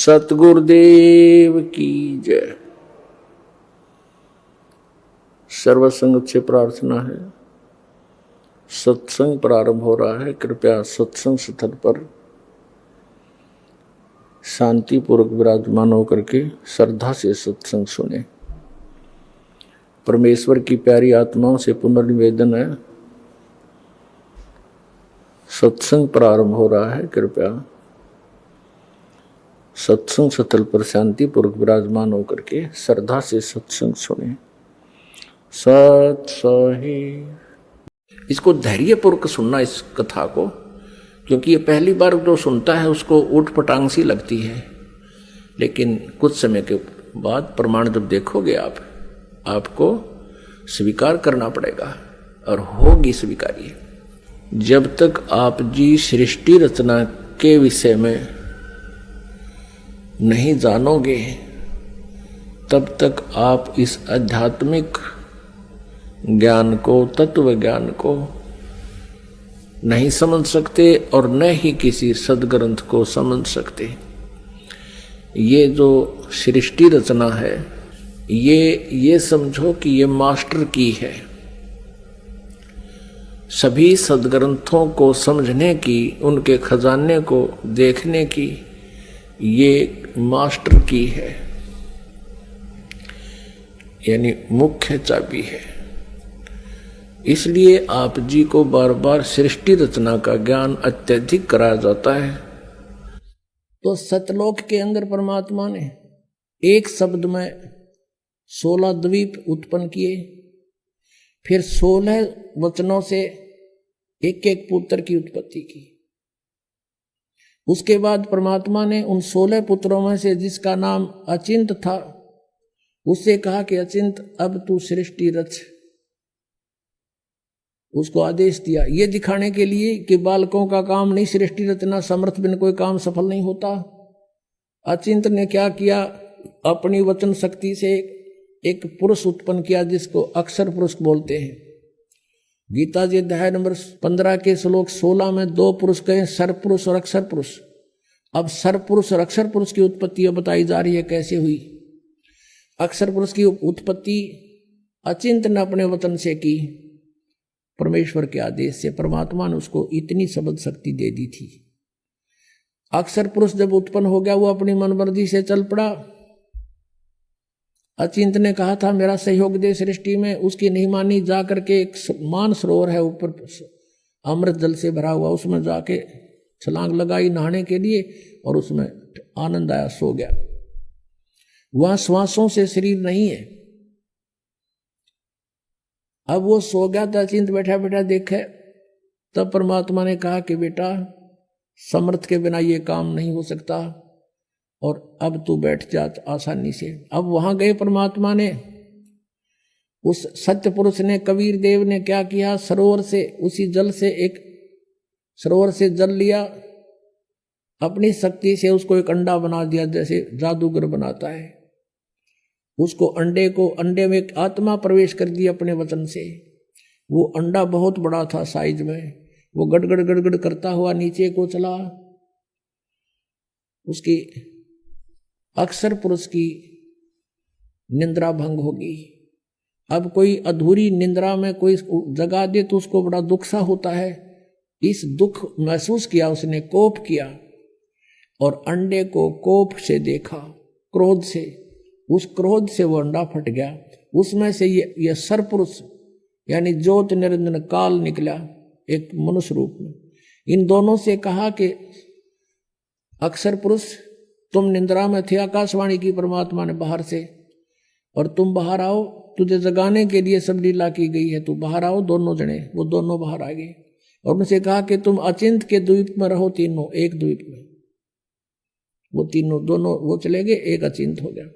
सतगुरुदेव की जय। सर्वसंग से प्रार्थना है, सत्संग प्रारंभ हो रहा है। कृपया सत्संग स्थल पर शांतिपूर्वक विराजमान होकर के श्रद्धा से सत्संग सुने। परमेश्वर की प्यारी आत्माओं से पुनर्निवेदन है, सत्संग प्रारंभ हो रहा है। कृपया सत्संग स्थल पर शांतिपूर्वक विराजमान होकर के श्रद्धा से सत्संग सुने। सत सही, इसको धैर्यपूर्वक सुनना इस कथा को, क्योंकि ये पहली बार जो सुनता है उसको ऊट पटांग सी लगती है, लेकिन कुछ समय के बाद प्रमाण जब देखोगे आपको स्वीकार करना पड़ेगा और होगी स्वीकार्य। जब तक आप जी सृष्टि रचना के विषय में नहीं जानोगे तब तक आप इस आध्यात्मिक ज्ञान को, तत्व ज्ञान को नहीं समझ सकते और न ही किसी सदग्रंथ को समझ सकते। ये जो सृष्टि रचना है ये समझो कि ये मास्टर की है। सभी सदग्रंथों को समझने की, उनके खजाने को देखने की ये मास्टर की है, यानी मुख्य चाबी है। इसलिए आप जी को बार बार सृष्टि रचना का ज्ञान अत्यधिक कराया जाता है। तो सतलोक के अंदर परमात्मा ने एक शब्द में 16 द्वीप उत्पन्न किए, फिर 16 वचनों से एक एक पुत्र की उत्पत्ति की। उसके बाद परमात्मा ने उन 16 पुत्रों में से जिसका नाम अचिंत था उससे कहा कि अचिंत अब तू सृष्टि रच। उसको आदेश दिया, ये दिखाने के लिए कि बालकों का काम नहीं सृष्टि रचना, समर्थ बिन कोई काम सफल नहीं होता। अचिंत ने क्या किया, अपनी वचन शक्ति से एक पुरुष उत्पन्न किया जिसको अक्षर पुरुष बोलते हैं। गीता जी अध्याय नंबर 15 के श्लोक 16 में 2 पुरुष कहे, सरपुरुष और अक्षर पुरुष। अब सरपुरुष और अक्षर पुरुष की उत्पत्ति बताई जा रही है कैसे हुई। अक्षर पुरुष की उत्पत्ति अचिंत ने अपने वचन से की, परमेश्वर के आदेश से। परमात्मा ने उसको इतनी शब्द शक्ति दे दी थी। अक्षर पुरुष जब उत्पन्न हो गया वो अपनी मनमर्जी से चल पड़ा। अचिंत ने कहा था मेरा सहयोग दे सृष्टि में, उसकी नहीं मानी। जा करके एक मान सरोवर है ऊपर अमृत जल से भरा हुआ, उसमें जाके छलांग लगाई नहाने के लिए और उसमें आनंद आया, सो गया। वहां श्वासों से शरीर नहीं है। अब वो सो गया था, अचिंत बैठा बैठा देखे, तब परमात्मा ने कहा कि बेटा समर्थ के बिना ये काम नहीं हो सकता और अब तू बैठ जा आसानी से। अब वहां गए परमात्मा ने, उस सत्य पुरुष ने, कबीर देव ने क्या किया, सरोवर से उसी जल से एक सरोवर से जल लिया, अपनी शक्ति से उसको एक अंडा बना दिया जैसे जादूगर बनाता है। उसको अंडे में एक आत्मा प्रवेश कर दी अपने वचन से। वो अंडा बहुत बड़ा था साइज में, वो गड़गड़ गड़गड़ करता हुआ नीचे को चला। उसकी अक्षर पुरुष की निंद्रा भंग होगी। अब कोई अधूरी निंद्रा में कोई जगा दे तो उसको बड़ा दुख सा होता है। इस दुख महसूस किया उसने, कोप किया और अंडे को कोप से देखा, क्रोध से। उस क्रोध से वो अंडा फट गया। उसमें से ये सरपुरुष यानी ज्योत निरंजन काल निकला एक मनुष्य रूप में। इन दोनों से कहा कि अक्षर पुरुष तुम निंद्रा में थे, आकाशवाणी की परमात्मा ने बाहर से, और तुम बाहर आओ, तुझे जगाने के लिए सब लीला की गई है, तू बाहर आओ। दोनों जने वो दोनों बाहर आ गए और उनसे कहा कि तुम अचिंत के द्वीप में रहो, तीनों एक द्वीप में। वो तीनों दोनों वो चले गए, एक अचिंत हो गया।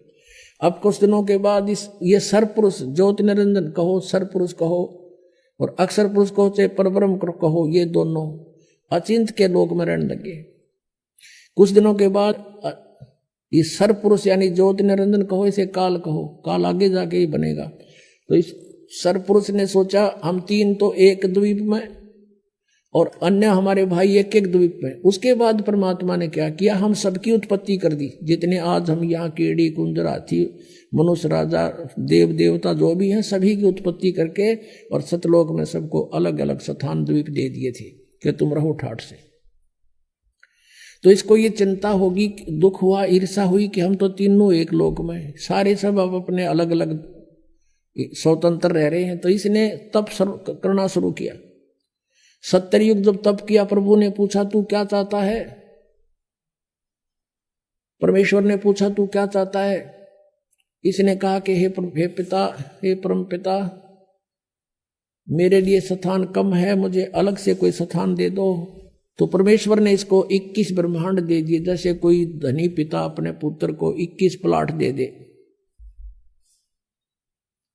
अब कुछ दिनों के बाद ये सरपुरुष, ज्योति निरंजन कहो, सरपुरुष कहो और अक्षर पुरुष कहो, चाहे परब्रह्म कहो, ये दोनों अचिंत के लोक में रहने लगे। कुछ दिनों के बाद ये सरपुरुष यानी ज्योति निरंजन कहो, इसे काल कहो, काल आगे जाके ही बनेगा। तो इस सरपुरुष ने सोचा हम तीन तो एक द्वीप में और अन्य हमारे भाई एक एक द्वीप में। उसके बाद परमात्मा ने क्या किया, हम सबकी उत्पत्ति कर दी। जितने आज हम यहाँ कीड़ी कुंजर हाथी मनुष्य राजा देव देवता जो भी हैं सभी की उत्पत्ति करके और सतलोक में सबको अलग अलग स्थान द्वीप दे दिए थे कि तुम रहो ठाठ से। तो इसको ये चिंता होगी, दुख हुआ, ईर्षा हुई कि हम तो तीनों एक लोक में, सारे सब अब अपने अलग अलग स्वतंत्र रह रहे हैं। तो इसने तप करना शुरू किया। 70 युग जब तप किया, प्रभु ने पूछा तू क्या चाहता है, परमेश्वर ने पूछा तू क्या चाहता है। इसने कहा कि हे पिता, हे परम पिता, मेरे लिए स्थान कम है, मुझे अलग से कोई स्थान दे दो। तो परमेश्वर ने इसको 21 ब्रह्मांड दे दिए। जैसे कोई धनी पिता अपने पुत्र को 21 प्लाट दे दे,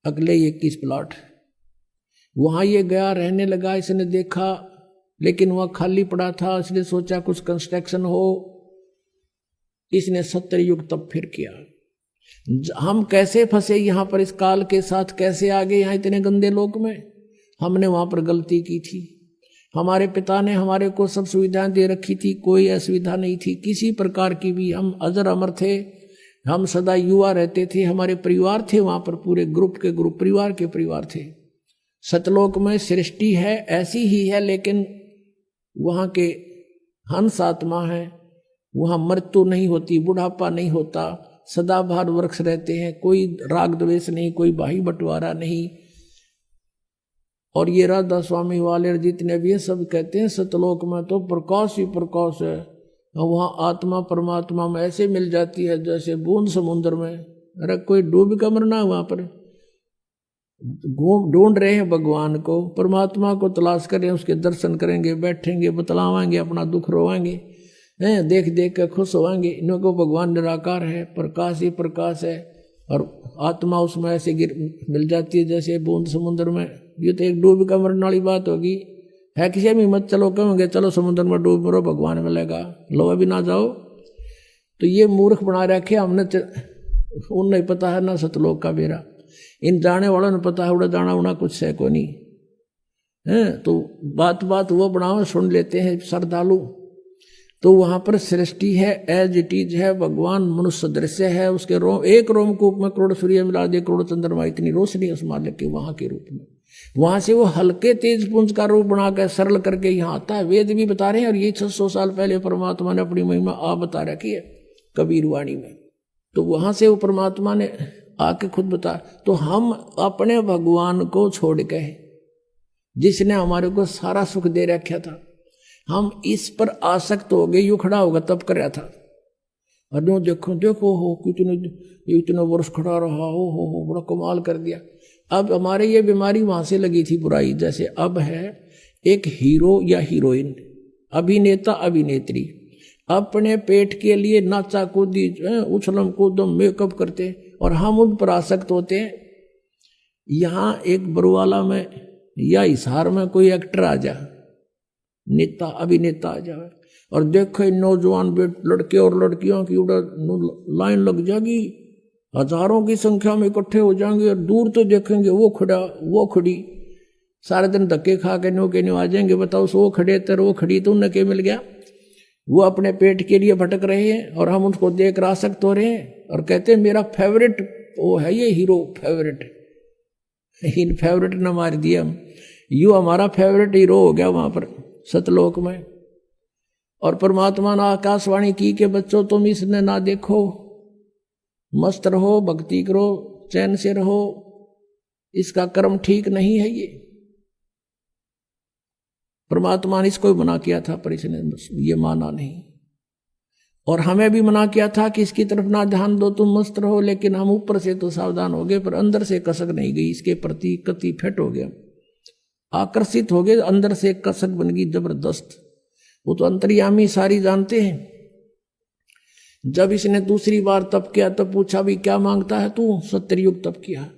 अगले 21 प्लाट। वहां ये गया, रहने लगा। इसने देखा लेकिन वह खाली पड़ा था। इसने सोचा कुछ कंस्ट्रक्शन हो। इसने 70 युग तब फिर किया। हम कैसे फंसे यहां पर, इस काल के साथ कैसे आ गए यहां इतने गंदे लोक में। हमने वहां पर गलती की थी। हमारे पिता ने हमारे को सब सुविधाएं दे रखी थी, कोई असुविधा नहीं थी किसी प्रकार की भी। हम अजर अमर थे, हम सदा युवा रहते थे। हमारे परिवार थे वहां पर, पूरे ग्रुप के ग्रुप, परिवार के परिवार थे। सतलोक में सृष्टि है ऐसी ही है, लेकिन वहां के हंस आत्मा है, वहां मृत्यु नहीं होती, बुढ़ापा नहीं होता, सदाबहार वृक्ष रहते हैं, कोई राग द्वेष नहीं, कोई भाई बंटवारा नहीं। और ये राधा स्वामी वाले जितने भी हैं सब कहते हैं सतलोक में तो प्रकाश ही प्रकाश है। वहां आत्मा परमात्मा में ऐसे मिल जाती है जैसे बूंद समुद्र में। अरे कोई डूब का मरना, वहां पर ढूंढ रहे हैं भगवान को, परमात्मा को तलाश करें, उसके दर्शन करेंगे, बैठेंगे, बतलावाएंगे, अपना दुख रोवाएंगे, हैं देख देख कर खुश होवाएंगे। इनको भगवान निराकार है, प्रकाश ही प्रकाश है। और आत्मा उसमें ऐसे मिल जाती है जैसे बूंद समुद्र में। ये तो एक डूब का मरने वाली बात होगी। है किसी में मत चलो, कहोगे चलो समुद्र में डूब मरो, भगवान मिलेगा, लो अभी ना जाओ। तो ये मूर्ख बना रखे हमने। उन नहीं पता है ना सतलोक का बेरा, इन जाने वालों ने पता है उड़ा जाना उना कुछ है को नहीं है। तो बात बात वो बनाओ, सुन लेते हैं श्रद्धालु। तो वहां पर सृष्टि है, एज इट इज है, भगवान मनुष्य दृश्य है। उसके एक रोमकूप में करोड़ सूर्य मिला दे, करोड़ चंद्रमा, इतनी रोशनी उस मालिक के वहां के रूप में। वहां से वो हल्के तेज पुंज का रूप बनाकर सरल करके यहाँ आता है। वेद भी बता रहे हैं, और ये 600 साल पहले परमात्मा ने अपनी महिमा आप बता रखी है कबीर वाणी में। तो वहां से वो परमात्मा ने आके खुद बता। तो हम अपने भगवान को छोड़ के, जिसने हमारे को सारा सुख दे रखा था, हम इस पर आसक्त हो गए। यू खड़ा होगा तब कर रहा था, और यूं देखो देखो हो कितने इतने वर्ष खड़ा रहा, हो बड़ा कमाल कर दिया। अब हमारे ये बीमारी वहां से लगी थी बुराई। जैसे अब है एक हीरो या हीरोइन, अभिनेता अभिनेत्री, अपने पेट के लिए नाचा कूदी, उछलम कूदम, मेकअप करते, और हम उन पर आसक्त होते हैं। यहाँ एक बरुवाला में या हिसार में कोई एक्टर आ जा, नेता अभिनेता आ जाए, और देखो नौजवान लड़के और लड़कियों की लाइन लग जाएगी, हजारों की संख्या में इकट्ठे हो जाएंगे, और दूर तो देखेंगे वो खड़ा वो खड़ी, सारे दिन धक्के खा के नो के नो आ जाएंगे। बताओ वो खड़े तर वो खड़ी, तो उन्हें क्या मिल गया? वो अपने पेट के लिए भटक रहे हैं, और हम उनको देख कर आसक्त हो रहे हैं, और कहते हैं मेरा फेवरेट वो है ये हीरो, फेवरेट। इन फेवरेट न मार दिया हम, यू हमारा फेवरेट हीरो हो गया वहां पर सतलोक में। और परमात्मा ने आकाशवाणी की कि बच्चों तुम इसने ना देखो, मस्त रहो, भक्ति करो, चैन से रहो, इसका कर्म ठीक नहीं है। ये परमात्मा ने इसको मना किया था, पर इसने ये माना नहीं। और हमें भी मना किया था कि इसकी तरफ ना ध्यान दो, तुम मस्त रहो। लेकिन हम ऊपर से तो सावधान हो गए, पर अंदर से कसक नहीं गई, इसके प्रति कति फिट हो गया, आकर्षित हो गए, अंदर से कसक बन गई जबरदस्त। वो तो अंतर्यामी सारी जानते हैं। जब इसने दूसरी बार तप किया तब पूछा भी क्या मांगता है तू? 70 युग तप किया।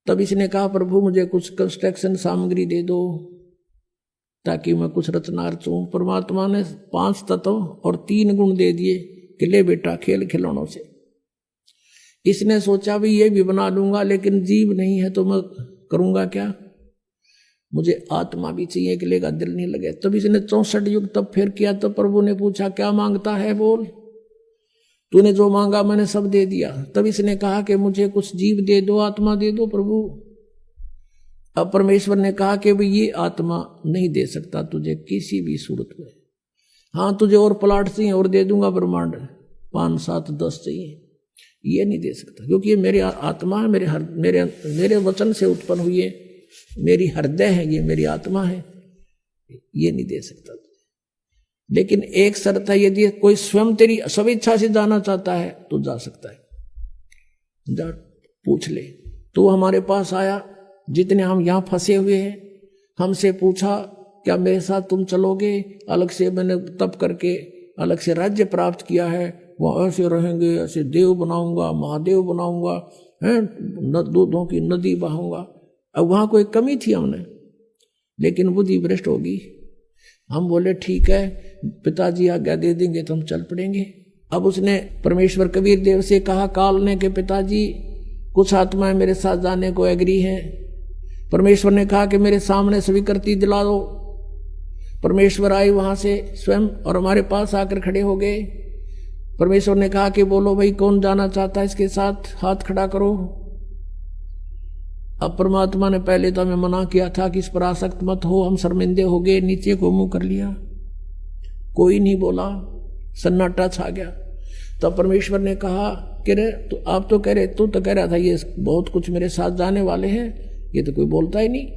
तब इसने कहा प्रभु मुझे कुछ कंस्ट्रक्शन सामग्री दे दो ताकि मैं कुछ रचना रचूं। परमात्मा ने 5 तत्व और 3 गुण दे दिए कि ले बेटा खेल खिलौनों से। इसने सोचा भी ये भी बना लूंगा, लेकिन जीव नहीं है तो मैं करूंगा क्या? मुझे आत्मा भी चाहिए कि लेगा, दिल नहीं लगे। तब इसने 64 युग तब फिर किया। तो प्रभु ने पूछा क्या मांगता है, बोल। तूने जो मांगा मैंने सब दे दिया। तब इसने कहा कि मुझे कुछ जीव दे दो, आत्मा दे दो प्रभु। अब परमेश्वर ने कहा कि भाई ये आत्मा नहीं दे सकता तुझे किसी भी सूरत में। हाँ तुझे और प्लाट चाहिए और दे दूंगा, ब्रह्मांड 5, 7, 10 चाहिए, ये नहीं दे सकता क्योंकि ये मेरी आत्मा है, मेरे वचन से उत्पन्न हुई है, मेरी हृदय है, ये मेरी आत्मा है, ये नहीं दे सकता। लेकिन एक शर्त है, यदि कोई स्वयं तेरी स्वेच्छा से जाना चाहता है तो जा सकता है, जा पूछ ले। तो हमारे पास आया, जितने हम यहाँ फंसे हुए हैं, हमसे पूछा क्या मेरे साथ तुम चलोगे? अलग से मैंने तप करके अलग से राज्य प्राप्त किया है, वहाँ ऐसे रहेंगे, ऐसे देव बनाऊंगा, महादेव बनाऊंगा, हैं दूधों की नदी बहाऊंगा। अब वहाँ कोई कमी थी हमने, लेकिन बुद्धि भ्रष्ट होगी। हम बोले ठीक है पिताजी आज्ञा दे देंगे तो हम चल पड़ेंगे। अब उसने परमेश्वर कबीर देव से कहा काल ने कि पिताजी कुछ आत्माएं मेरे साथ जाने को एग्री हैं। परमेश्वर ने कहा कि मेरे सामने स्वीकृति दिला दो। परमेश्वर आए वहां से स्वयं और हमारे पास आकर खड़े हो गए। परमेश्वर ने कहा कि बोलो भाई कौन जाना चाहता है इसके साथ, हाथ खड़ा करो। अब परमात्मा ने पहले तो हमें मना किया था कि इस पर आसक्त मत हो, हम शर्मिंदे हो गए, नीचे को मुंह कर लिया, कोई नहीं बोला, सन्नाटा छा गया। तब परमेश्वर ने कहा कि रे तो आप तो कह रहे, तू तो कह रहा था ये बहुत कुछ मेरे साथ जाने वाले हैं, ये तो कोई बोलता ही नहीं,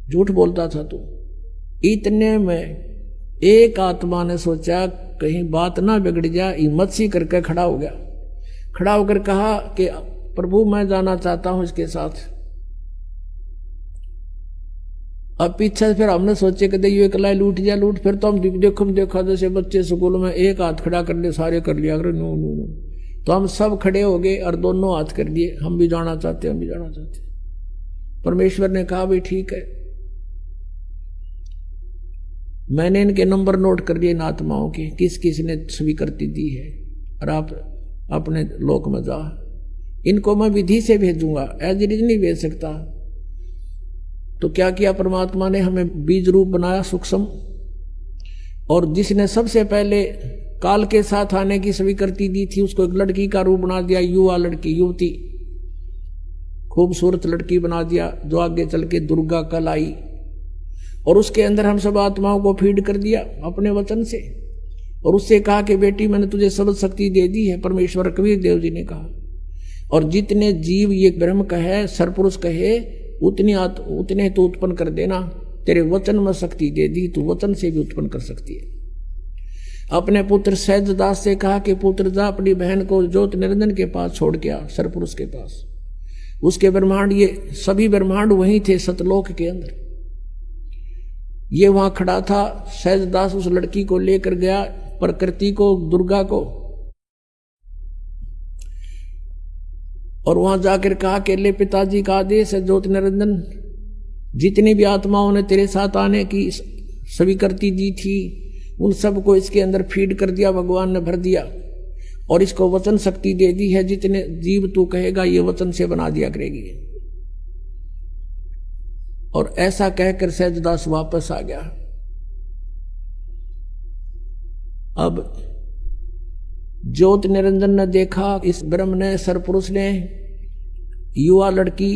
झूठ बोलता था तू। इतने में एक आत्मा ने सोचा कहीं बात ना बिगड़ जाए, हिम्मत सी करके खड़ा हो गया। खड़ा होकर कहा कि प्रभु मैं जाना चाहता हूं इसके साथ। अब पीछे फिर हमने सोचे कि ये कलाई लूट जा लूट, फिर तो हम देखा जैसे बच्चे स्कूल में एक हाथ खड़ा कर ले, सारे कर लिया अगर नो नो नो, तो हम सब खड़े हो गए और दोनों हाथ कर दिए, हम भी जाना चाहते, हम भी जाना चाहते। परमेश्वर ने कहा भाई ठीक है, मैंने इनके नंबर नोट कर लिए इन आत्माओं के, किस किस ने स्वीकृति दी है, और आप अपने लोक में जा, इनको मैं विधि से भेजूंगा, एज इट इज नहीं भेज सकता। तो क्या किया परमात्मा ने, हमें बीज रूप बनाया सूक्ष्म, और जिसने सबसे पहले काल के साथ आने की स्वीकृति दी थी उसको एक लड़की का रूप बना दिया, युवा लड़की, युवती, खूबसूरत लड़की बना दिया, जो आगे चल के दुर्गा कल आई। और उसके अंदर हम सब आत्माओं को फीड कर दिया अपने वचन से, और उससे कहा कि बेटी मैंने तुझे शब्द शक्ति दे दी है, परमेश्वर कबीर देव जी ने कहा। और जितने जीव ये ब्रह्म कहे, सरपुरुष कहे, उतने तो उत्पन्न कर देना, तेरे वचन में शक्ति दे दी, तू वचन से भी उत्पन्न कर सकती है। अपने पुत्र सहजदास से कहा कि पुत्र जा अपनी बहन को ज्योत निरंजन के पास छोड़ के आ, सरपुरुष के पास। उसके ब्रह्मांड, ये सभी ब्रह्मांड वहीं थे सतलोक के अंदर, ये वहां खड़ा था। सहजदास उस लड़की को लेकर गया, प्रकृति को, दुर्गा को, और वहां जाकर कहा कि ले पिताजी का आदेश है, ज्योति निरंजन जितनी भी आत्माओं ने तेरे साथ आने की स्वीकृति दी थी उन सबको इसके अंदर फीड कर दिया, भगवान ने भर दिया, और इसको वचन शक्ति दे दी है, जितने जीव तू कहेगा ये वचन से बना दिया करेगी। और ऐसा कहकर सहजदास वापस आ गया। अब ज्योत निरंजन ने देखा, इस ब्रह्म ने, सरपुरुष ने, युवा लड़की,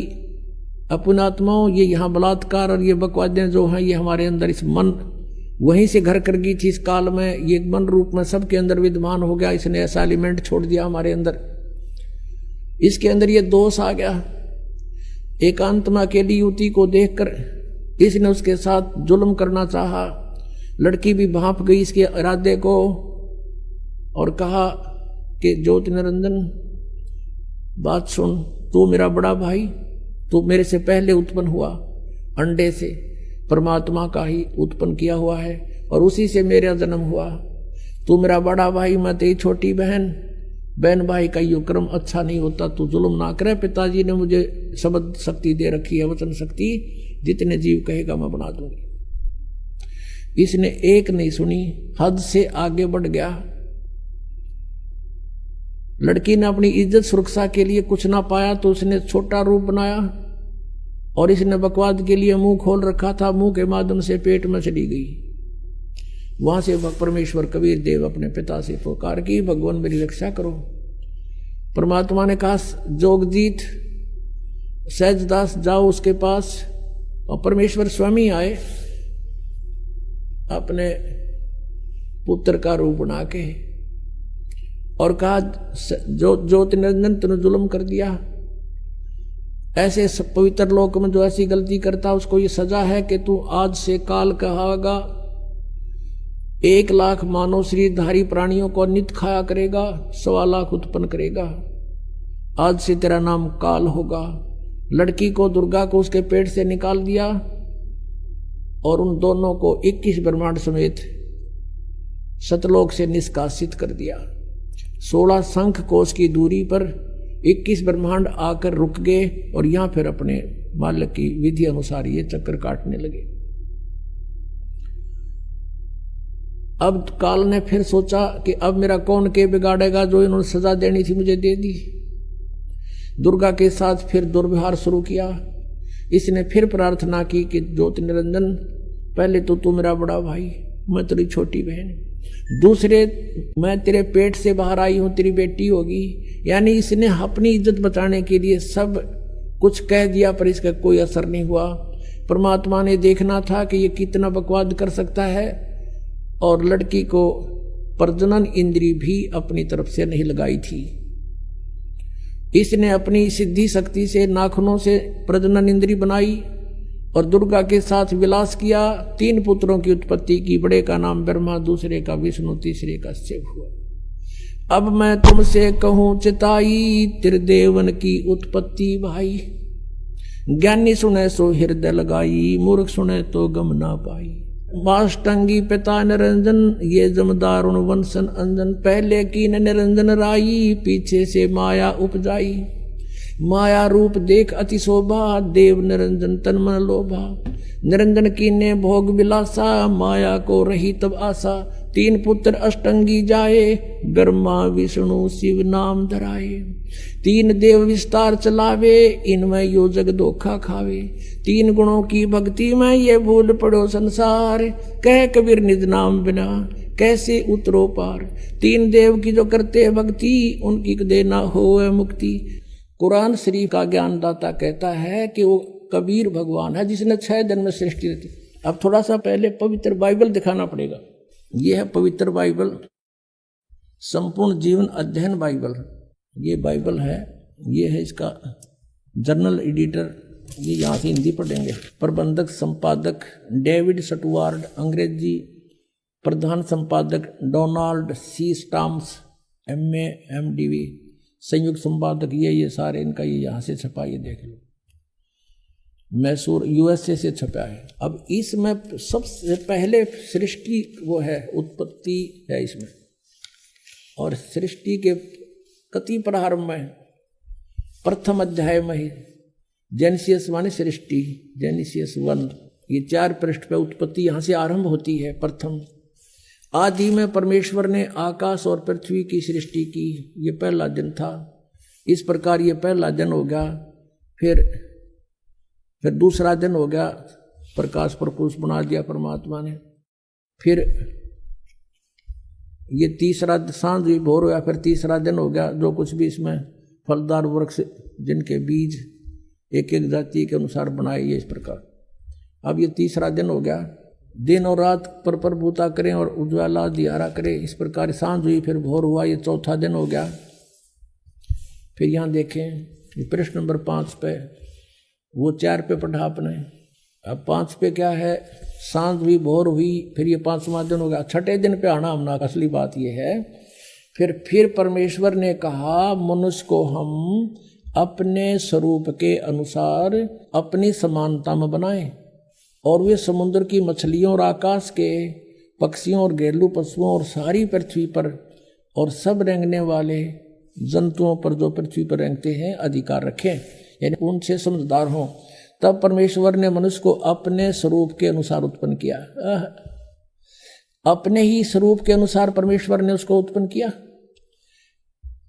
अपनात्माओं, ये यहाँ बलात्कार और ये बकवादें जो हैं ये हमारे अंदर, इस मन वहीं से घर कर गई थी इस काल में, ये मन रूप में सबके अंदर विद्यमान हो गया, इसने ऐसा एलिमेंट छोड़ दिया हमारे अंदर, इसके अंदर ये दोष आ गया। एकांत में अकेली युवती को देखकर इसने उसके साथ जुल्म करना चाहा, लड़की भी भांप गई इसके इरादे को, और कहा कि ज्योति निरंजन बात सुन, तू मेरा बड़ा भाई, तू मेरे से पहले उत्पन्न हुआ, अंडे से परमात्मा का ही उत्पन्न किया हुआ है, और उसी से मेरा जन्म हुआ। तू मेरा बड़ा भाई, मैं तेरी छोटी बहन, बहन भाई का यो क्रम अच्छा नहीं होता, तू जुल्म ना करे। पिताजी ने मुझे शब्द शक्ति दे रखी है, वचन शक्ति, जितने जीव कहेगा मैं बना दूंगी। इसने एक नहीं सुनी, हद से आगे बढ़ गया। लड़की ने अपनी इज्जत सुरक्षा के लिए कुछ ना पाया तो उसने छोटा रूप बनाया, और इसने बकवाद के लिए मुंह खोल रखा था, मुंह के माध्यम से पेट में चली गई। वहां से परमेश्वर कबीर देव अपने पिता से पुकार की, भगवान मेरी रक्षा करो। परमात्मा ने कहा, जोगजीत सहजदास जाओ उसके पास। और परमेश्वर स्वयं आए अपने पुत्र का रूप बना के और कहा, ज्योति निरंजन तूने जुल्म कर दिया। ऐसे पवित्र लोक में जो ऐसी गलती करता उसको ये सजा है कि तू आज से काल कहागा, 1 लाख मानव शरीरधारी प्राणियों को नित्य खाया करेगा, 1.25 लाख उत्पन्न करेगा। आज से तेरा नाम काल होगा। लड़की को, दुर्गा को उसके पेट से निकाल दिया और उन दोनों को 21 ब्रह्मांड समेत सतलोक से निष्कासित कर दिया। 16 शंख कोश की दूरी पर 21 ब्रह्मांड आकर रुक गए और यहां फिर अपने मालिक की विधि अनुसार ये चक्कर काटने लगे। अब काल ने फिर सोचा कि अब मेरा कौन के बिगाड़ेगा, जो इन्होंने सजा देनी थी मुझे दे दी। दुर्गा के साथ फिर दुर्व्यवहार शुरू किया। इसने फिर प्रार्थना की कि ज्योति निरंजन, पहले तो तू मेरा बड़ा भाई, मैं तेरी छोटी बहन, दूसरे मैं तेरे पेट से बाहर आई हूं, तेरी बेटी होगी। यानी इसने अपनी इज्जत बचाने के लिए सब कुछ कह दिया, पर इसका कोई असर नहीं हुआ। परमात्मा ने देखना था कि ये कितना बकवाद कर सकता है, और लड़की को प्रजनन इंद्री भी अपनी तरफ से नहीं लगाई थी। इसने अपनी सिद्धि शक्ति से नाखूनों से प्रजनन इंद्री बनाई और दुर्गा के साथ विलास किया। 3 पुत्रों की उत्पत्ति की। बड़े का नाम ब्रह्मा, दूसरे का विष्णु, तीसरे का शिव हुआ। अब मैं तुमसे कहूं चिताई, त्रिदेवन की उत्पत्ति भाई। ज्ञानी सुने सो हृदय लगाई, मूर्ख सुने तो गम ना पाई। माष्टंगी पिता निरंजन, ये जमदारुण वंशन अंजन। पहले की निरंजन राई, पीछे से माया उपजाई। माया रूप देख अति शोभा, देव निरंजन तन मन लोभा। निरंजन की ने भोग विलासा, माया को रही तब आशा। 3 पुत्र अष्टंगी जाए, ब्रह्मा विष्णु शिव नाम धराए। 3 देव विस्तार चलावे, इनमें यो जग धोखा खावे। 3 गुणों की भक्ति में ये भूल पड़ो संसार, कह कबीर निज नाम बिना कैसे उतरो पार। 3 देव की जो करते भक्ति, उनकी देना हो मुक्ति। कुरान शरीफ का ज्ञानदाता कहता है कि वो कबीर भगवान है जिसने 6 दिन में सृष्टि रची। अब थोड़ा सा पहले पवित्र बाइबल दिखाना पड़ेगा। ये है पवित्र बाइबल, संपूर्ण जीवन अध्ययन बाइबल। ये बाइबल है, ये है इसका जर्नल एडिटर, ये यहाँ से हिंदी पढ़ेंगे। प्रबंधक संपादक डेविड स्टुअर्ट, अंग्रेजी प्रधान संपादक Donald C Stamps, MA MDV, संयुक्त संपादक ये सारे इनका ये यहाँ से छपा, ये देख लो, मैसूर USA से छपा है। अब इसमें सबसे पहले सृष्टि वो है, उत्पत्ति है इसमें, और सृष्टि के कति प्रारंभ में प्रथम अध्याय में ही जेनेसिस माने सृष्टि, जेनेसिस 1, ये 4 पृष्ठ पे उत्पत्ति यहाँ से आरंभ होती है। प्रथम आदि में परमेश्वर ने आकाश और पृथ्वी की सृष्टि की, ये पहला दिन था। इस प्रकार ये पहला दिन हो गया। फिर दूसरा दिन हो गया, प्रकाश प्रपुष बना दिया परमात्मा ने। फिर ये तीसरा सांझ भी भोर हो गया, फिर तीसरा दिन हो गया। जो कुछ भी इसमें फलदार वृक्ष जिनके बीज एक एक जाति के अनुसार बनाए, ये इस प्रकार। अब ये तीसरा दिन हो गया। दिन और रात पर प्रभुता करें और उज्ज्वला दियारा करें, इस प्रकार सांझ हुई, फिर भोर हुआ, ये चौथा दिन हो गया। फिर यहाँ देखें प्रश्न नंबर 5 पे, वो 4 पे पढ़ा आपने। अब 5 पे क्या है, सांझ हुई भोर हुई, फिर ये 5वां दिन हो गया। 6ठे दिन पे आना हमना। असली बात ये है, फिर परमेश्वर ने कहा मनुष्य को हम अपने स्वरूप के अनुसार अपनी समानता में बनाएं, और वे समुद्र की मछलियों और आकाश के पक्षियों और घरेलू पशुओं और सारी पृथ्वी पर और सब रेंगने वाले जंतुओं पर जो पृथ्वी पर रेंगते हैं अधिकार रखें, यानी उनसे समझदार हों। तब परमेश्वर ने मनुष्य को अपने स्वरूप के अनुसार उत्पन्न किया। अपने ही स्वरूप के अनुसार परमेश्वर ने उसको उत्पन्न किया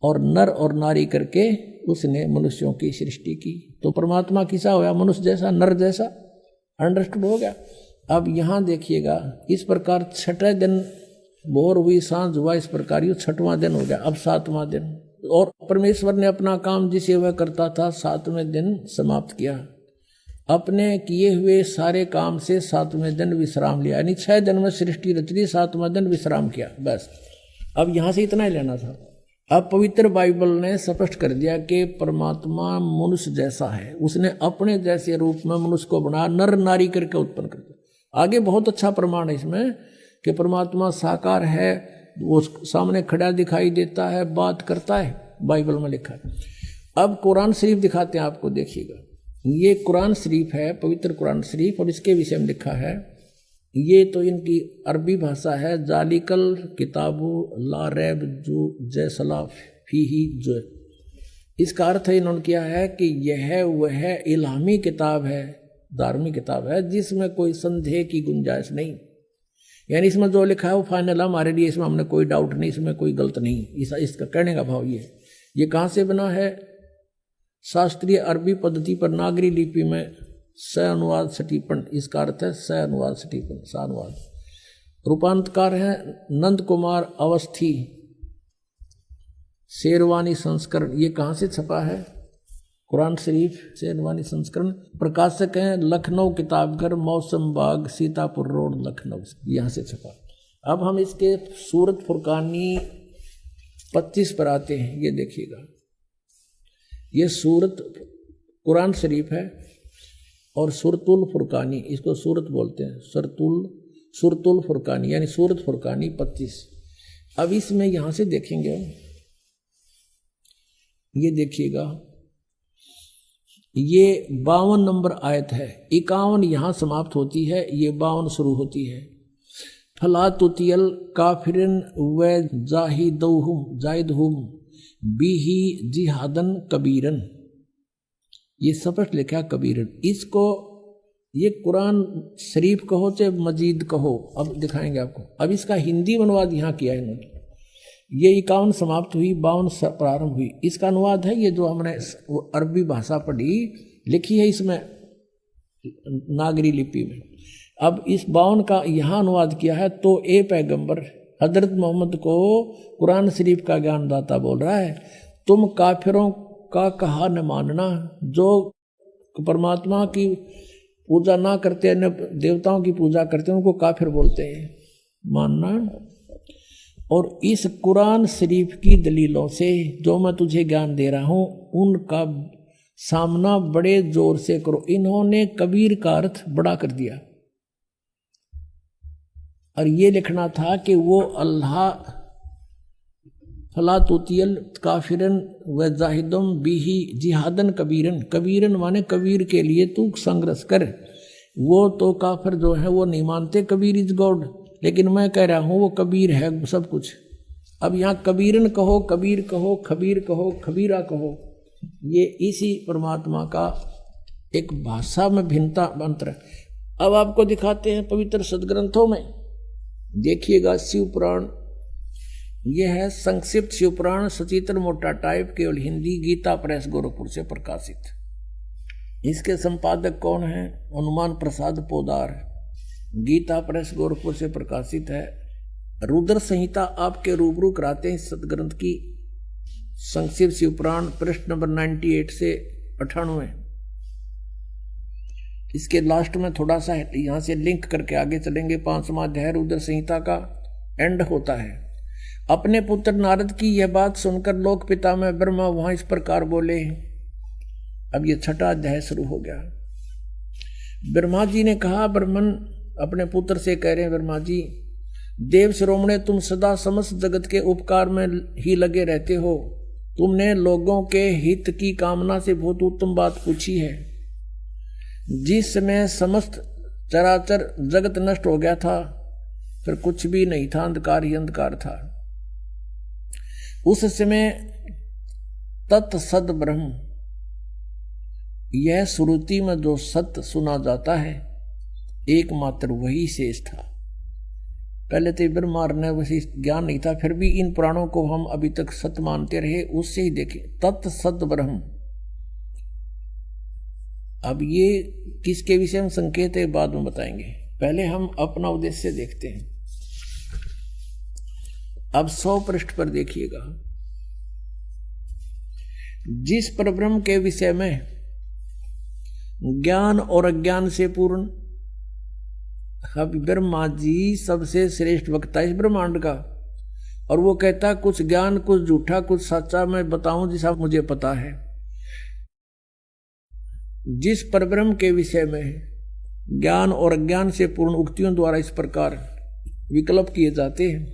और नर और नारी करके उसने मनुष्यों की सृष्टि की। तो परमात्मा किसा होया? मनुष्य जैसा, नर जैसा। अंडरस्टूड हो गया? अब यहाँ देखिएगा, इस प्रकार छठे दिन भोर हुई, सांझ हुआ, इस प्रकार ये छठवां दिन हो गया। अब सातवां दिन, और परमेश्वर ने अपना काम जिसे वह करता था सातवें दिन समाप्त किया। अपने किए हुए सारे काम से सातवें दिन विश्राम लिया, यानी 6 दिन में सृष्टि रच दी, सातवें दिन विश्राम किया, बस। अब यहां से इतना ही लेना था। अब पवित्र बाइबल ने स्पष्ट कर दिया कि परमात्मा मनुष्य जैसा है, उसने अपने जैसे रूप में मनुष्य को बना, नर नारी करके उत्पन्न कर दिया। आगे बहुत अच्छा प्रमाण है इसमें कि परमात्मा साकार है, वो सामने खड़ा दिखाई देता है, बात करता है, बाइबल में लिखा है। अब कुरान शरीफ दिखाते हैं आपको, देखिएगा। ये कुरान शरीफ है, पवित्र कुरान शरीफ, और इसके विषय में लिखा है। ये तो इनकी अरबी भाषा है, जालिकल किताबु ला रैब जो जैसला फीही जो। इसका अर्थ इन्होंने किया है कि यह वह इल्हामी किताब है, धार्मिक किताब है, जिसमें कोई संदेह की गुंजाइश नहीं। यानी इसमें जो लिखा है वो फाइनल है हमारे लिए, इसमें हमने कोई डाउट नहीं, इसमें कोई गलत नहीं। इसका कहने का भाव ये कहाँ से बना है? शास्त्रीय अरबी पद्धति पर नागरी लिपि में स अनुवाद सटीपन, इसका अर्थ है स अनुवाद सटीपन, स अनुवाद। रूपांतकार है नंद कुमार अवस्थी, शेरवानी संस्करण। ये कहाँ से छपा है? कुरान शरीफ शेरवानी संस्करण। प्रकाशक हैं लखनऊ किताबघर, मौसम बाग, सीतापुर रोड, लखनऊ, यहाँ से छपा। अब हम इसके सूरत फुरकानी 25 पर आते हैं। ये देखिएगा, ये सूरत कुरान शरीफ है और सुरतुल फुरकानी, इसको सूरत बोलते हैं, सुरतुल फुरकानी, यानी सूरत फुरकानी 25। अब इसमें यहां से देखेंगे, ये देखिएगा, ये 52 नंबर आयत है। 51 यहां समाप्त होती है, ये 52 शुरू होती है। फला तुतियल काफिरन व जाहिदहुम बिही जिहादन कबीरन, ये स्पष्ट लिखा कबीरन। इसको ये कुरान शरीफ कहो चाहे मजीद कहो, अब दिखाएंगे आपको। अब इसका हिंदी अनुवाद यहाँ किया है इन्होंने। ये 51 समाप्त हुई, 52 प्रारंभ हुई। इसका अनुवाद है ये जो हमने अरबी भाषा पढ़ी, लिखी है इसमें नागरी लिपि में। अब इस 52 का यहाँ अनुवाद किया है। तो ए पैगंबर हजरत मोहम्मद को कुरान शरीफ का ज्ञानदाता बोल रहा है, तुम काफिरों का कहा न मानना, जो परमात्मा की पूजा ना करते, न देवताओं की पूजा करते, उनको काफिर बोलते हैं, मानना। और इस कुरान शरीफ की दलीलों से जो मैं तुझे ज्ञान दे रहा हूं, उनका सामना बड़े जोर से करो। इन्होंने कबीर का अर्थ बड़ा कर दिया, और ये लिखना था कि वो अल्लाह फला तुतियल काफिरन व जाहिदुम बिही जिहादन कबीरन, कबीरन माने कबीर के लिए तू संघर्ष कर। वो तो काफिर जो है वो नहीं मानते कबीर इज गॉड, लेकिन मैं कह रहा हूँ वो कबीर है सब कुछ। अब यहाँ कबीरन कहो, कबीर कहो, खबीर कहो, खबीरा कहो, ये इसी परमात्मा का एक भाषा में भिन्नता अंतर है। अब आपको दिखाते हैं पवित्र सदग्रंथों में, देखिएगा शिवपुराण, यह है संक्षिप्त शिवपुराण, सचित्र मोटा टाइप, केवल हिंदी, गीता प्रेस गोरखपुर से प्रकाशित। इसके संपादक कौन है? हनुमान प्रसाद पोदार, गीता प्रेस गोरखपुर से प्रकाशित है। रुद्र संहिता आपके रूबरू कराते हैं सदग्रंथ की, संक्षिप्त शिवपुराण, पृष्ठ नंबर 98 से 98। इसके लास्ट में थोड़ा सा यहां से लिंक करके आगे चलेंगे। 5वां अध्याय रुद्र संहिता का एंड होता है। अपने पुत्र नारद की यह बात सुनकर लोक पिता में ब्रह्मा वहां इस प्रकार बोले। अब ये 6वां अध्याय शुरू हो गया। ब्रह्मा जी ने कहा, ब्रह्मन अपने पुत्र से कह रहे हैं, ब्रह्मा जी देव शिरोमणे, तुम सदा समस्त जगत के उपकार में ही लगे रहते हो। तुमने लोगों के हित की कामना से बहुत उत्तम बात पूछी है। जिस समय समस्त चराचर जगत नष्ट हो गया था, फिर कुछ भी नहीं था, अंधकार ही अंधकार था। उस समय तत्सद ब्रह्म, यह श्रुति में जो सत्य सुना जाता है, एकमात्र वही शेष था। पहले तो ब्रह्मांड में वैसे ज्ञान नहीं था, फिर भी इन पुराणों को हम अभी तक सत्य मानते रहे, उससे ही देखें तत् सत ब्रह्म। अब ये किसके विषय में संकेत है बाद में बताएंगे, पहले हम अपना उद्देश्य देखते हैं। अब 100 पृष्ठ पर देखिएगा, जिस परब्रह्म के विषय में ज्ञान और अज्ञान से पूर्ण, अब ब्रह्मा जी सबसे श्रेष्ठ वक्ता इस ब्रह्मांड का, और वो कहता कुछ ज्ञान कुछ झूठा कुछ सच्चा मैं बताऊं जैसा मुझे पता है। जिस परब्रह्म के विषय में ज्ञान और अज्ञान से पूर्ण उक्तियों द्वारा इस प्रकार विकल्प किए जाते हैं,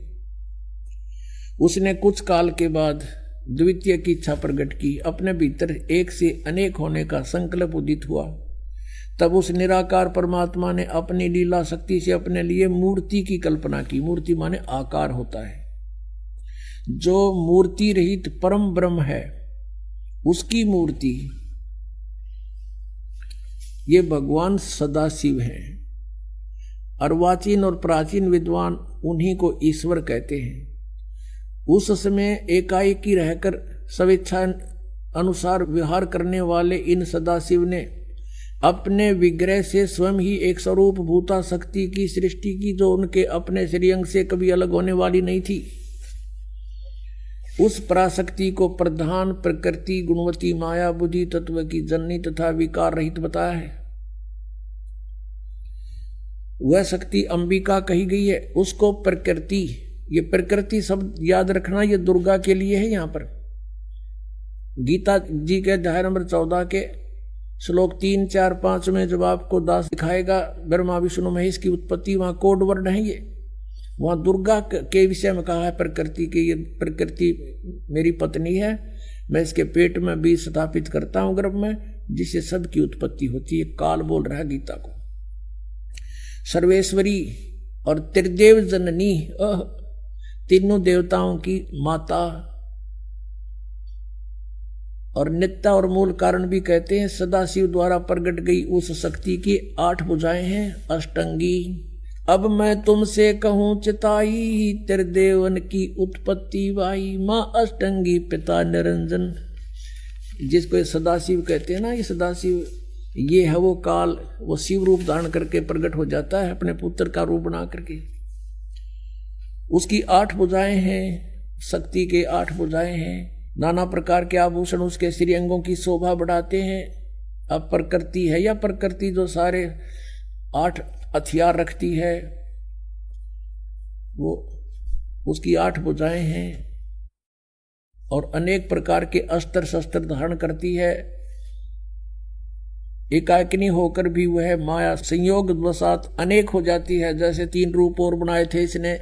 उसने कुछ काल के बाद द्वितीय की इच्छा प्रकट की, अपने भीतर एक से अनेक होने का संकल्प उदित हुआ। तब उस निराकार परमात्मा ने अपनी लीला शक्ति से अपने लिए मूर्ति की कल्पना की। मूर्ति माने आकार होता है, जो मूर्ति रहित परम ब्रह्म है उसकी मूर्ति ये भगवान सदाशिव हैं। अर्वाचीन और प्राचीन विद्वान उन्हीं को ईश्वर कहते हैं। उस समय एकाएकी रहकर स्वेच्छा अनुसार विहार करने वाले इन सदाशिव ने अपने विग्रह से स्वयं ही एक स्वरूप भूता शक्ति की सृष्टि की, जो उनके अपने श्रीअंग से कभी अलग होने वाली नहीं थी। उस पराशक्ति को प्रधान प्रकृति गुणवती माया बुद्धि तत्व की जननी तथा विकार रहित बताया है। वह शक्ति अंबिका कही गई है। उसको प्रकृति, ये प्रकृति शब्द याद रखना, ये दुर्गा के लिए है। यहाँ पर गीता जी के अध्याय नंबर 14 के श्लोक 3, 4, 5 में जब आपको दास दिखाएगा ब्रह्मा विष्णु महेश की उत्पत्ति, वहां कोड वर्ड है ये, वहां दुर्गा के विषय में कहा है प्रकृति के, ये प्रकृति मेरी पत्नी है, मैं इसके पेट में बीज स्थापित करता हूं गर्भ में, जिससे सबकी उत्पत्ति होती है। काल बोल रहा है गीता को। सर्वेश्वरी और त्रिदेव जननी, तीनों देवताओं की माता, और नित्या और मूल कारण भी कहते हैं। सदाशिव द्वारा प्रकट गई उस शक्ति की 8 भुजाएं हैं, अष्टंगी। अब मैं तुमसे कहूं चिताई, त्रिदेवन की उत्पत्ति वाई, माँ अष्टंगी पिता निरंजन। जिसको ये सदाशिव कहते हैं ना, ये सदाशिव ये है वो काल, वो शिव रूप धारण करके प्रकट हो जाता है अपने पुत्र का रूप बना करके। उसकी 8 भुजाएं हैं, शक्ति के 8 भुजाएं हैं। नाना प्रकार के आभूषण उसके श्रीअंगों की शोभा बढ़ाते हैं। अब प्रकृति है या प्रकृति जो सारे 8 हथियार रखती है, वो उसकी 8 भुजाएं हैं, और अनेक प्रकार के अस्त्र शस्त्र धारण करती है। एकाकिनी होकर भी वह माया संयोग वसात अनेक हो जाती है। जैसे 3 रूप और बनाए थे इसने,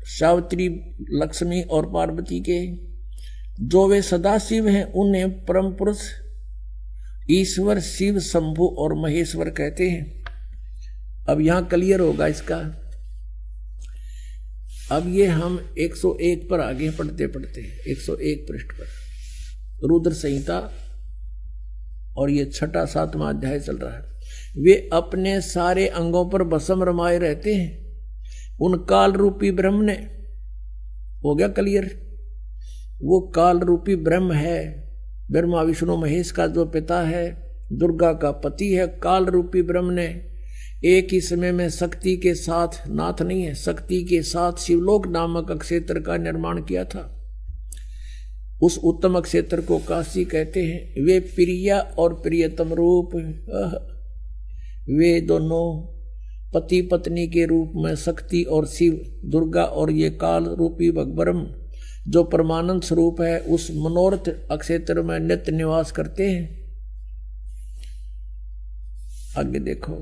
सावित्री, लक्ष्मी और पार्वती के। जो वे सदाशिव हैं उन्हें परम पुरुष ईश्वर शिव शंभु और महेश्वर कहते हैं। अब यहां क्लियर होगा इसका। अब ये हम 101 पर आगे पढ़ते पढ़ते 101 पृष्ठ पर रुद्र संहिता, और ये 6, 7वां अध्याय चल रहा है। वे अपने सारे अंगों पर भस्म रमाए रहते हैं। उन काल रूपी ब्रह्म ने, हो गया क्लियर, वो काल रूपी ब्रह्म है, ब्रह्मा विष्णु महेश का जो पिता है, दुर्गा का पति है। काल रूपी ब्रह्म ने एक ही समय में शक्ति के साथ, नाथ नहीं है, शक्ति के साथ शिवलोक नामक क्षेत्र का निर्माण किया था। उस उत्तम क्षेत्र को काशी कहते हैं। वे प्रिया और प्रियतम रूप, वे दोनों पति पत्नी के रूप में शक्ति और शिव, दुर्गा और ये काल रूपी ब्रह्म जो परमानंद स्वरूप है, उस मनोरथ क्षेत्र में नित्य निवास करते हैं। आगे देखो,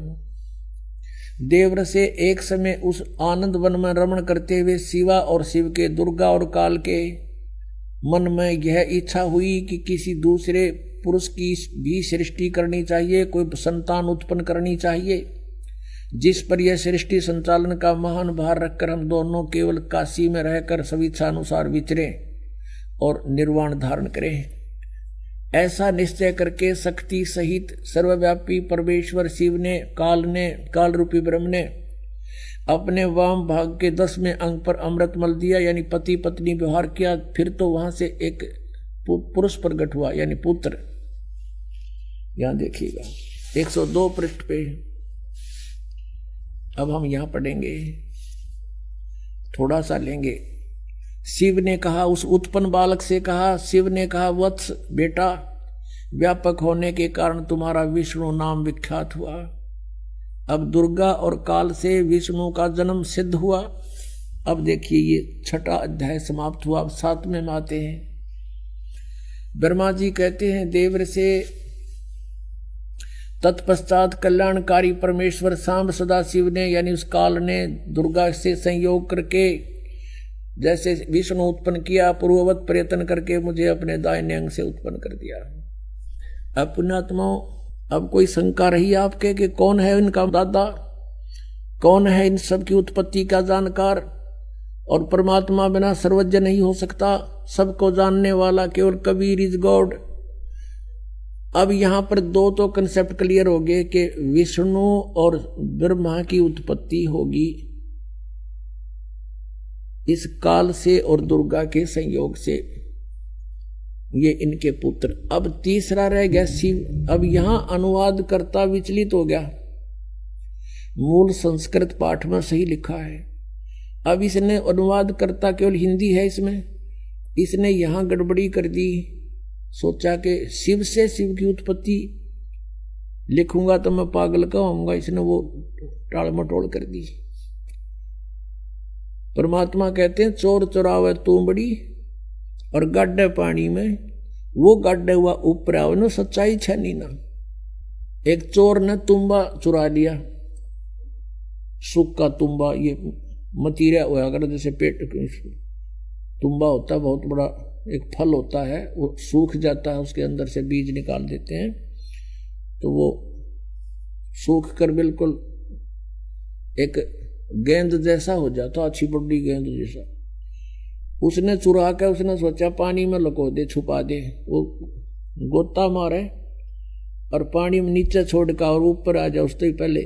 देवर से एक समय उस आनंद वन में रमण करते हुए शिवा और शिव के, दुर्गा और काल के मन में यह इच्छा हुई कि किसी दूसरे पुरुष की भी सृष्टि करनी चाहिए, कोई संतान उत्पन्न करनी चाहिए, जिस पर यह सृष्टि संचालन का महान भार रखकर हम दोनों केवल काशी में रहकर स्वेच्छानुसार विचरें और निर्वाण धारण करें। ऐसा निश्चय करके शक्ति सहित सर्वव्यापी परमेश्वर शिव ने, काल रूपी ब्रह्म ने अपने वाम भाग के 10वें अंग पर अमृत मल दिया, यानी पति पत्नी व्यवहार किया। फिर तो वहां से एक पुरुष प्रकट हुआ, यानी पुत्र। यहां देखिएगा 102 पृष्ठ पे। अब हम यहां पढ़ेंगे, थोड़ा सा लेंगे। शिव ने कहा, उस उत्पन्न बालक से कहा, शिव ने कहा, वत्स बेटा, व्यापक होने के कारण तुम्हारा विष्णु नाम विख्यात हुआ। अब दुर्गा और काल से विष्णु का जन्म सिद्ध हुआ। अब देखिए ये 6वां अध्याय समाप्त हुआ। अब 7वें में आते हैं। ब्रह्मा जी कहते हैं देवर से, तत्पश्चात कल्याणकारी परमेश्वर सांब सदाशिव ने, यानी उस काल ने दुर्गा से संयोग करके जैसे विष्णु उत्पन्न किया, पूर्ववत प्रयत्न करके मुझे अपने दाहिने अंग से उत्पन्न कर दिया। अब पुण्यात्माओं, अब कोई शंका रही आपके कि कौन है इनका दादा, कौन है इन सब की उत्पत्ति का जानकार? और परमात्मा बिना सर्वज्ञ नहीं हो सकता, सबको जानने वाला केवल कबीर इज गॉड। अब यहां पर 2 तो कंसेप्ट क्लियर हो गए कि विष्णु और ब्रह्मा की उत्पत्ति होगी इस काल से और दुर्गा के संयोग से, ये इनके पुत्र। अब तीसरा रह गया शिव। अब यहां अनुवाद करता विचलित हो गया। मूल संस्कृत पाठ में सही लिखा है, अब इसने अनुवाद करता केवल हिंदी है इसमें, इसने यहां गड़बड़ी कर दी। सोचा कि शिव से शिव की उत्पत्ति लिखूंगा तो मैं पागल कहूंगा, इसने वो टाल मटोल कर दी। परमात्मा कहते हैं चोर चुरावे तुमबड़ी और गाड्डे पानी में, वो गाड्डे हुआ ऊपर आवे न सच्चाई छनी ना। एक चोर ने तुम्बा चुरा लिया, सूखा तुम्बा, ये मतीरा हुआ कर, जैसे पेट तुम्बा होता है, बहुत बड़ा एक फल होता है, वो सूख जाता है, उसके अंदर से बीज निकाल देते हैं, तो वो सूख कर बिल्कुल एक गेंद जैसा हो जाता, अच्छी बड़ी गेंद जैसा। उसने चुरा कर उसने सोचा पानी में लुको दे, छुपा दे। वो गोता मारे और पानी में नीचे छोड़ कर और ऊपर आ जाए उससे ही पहले।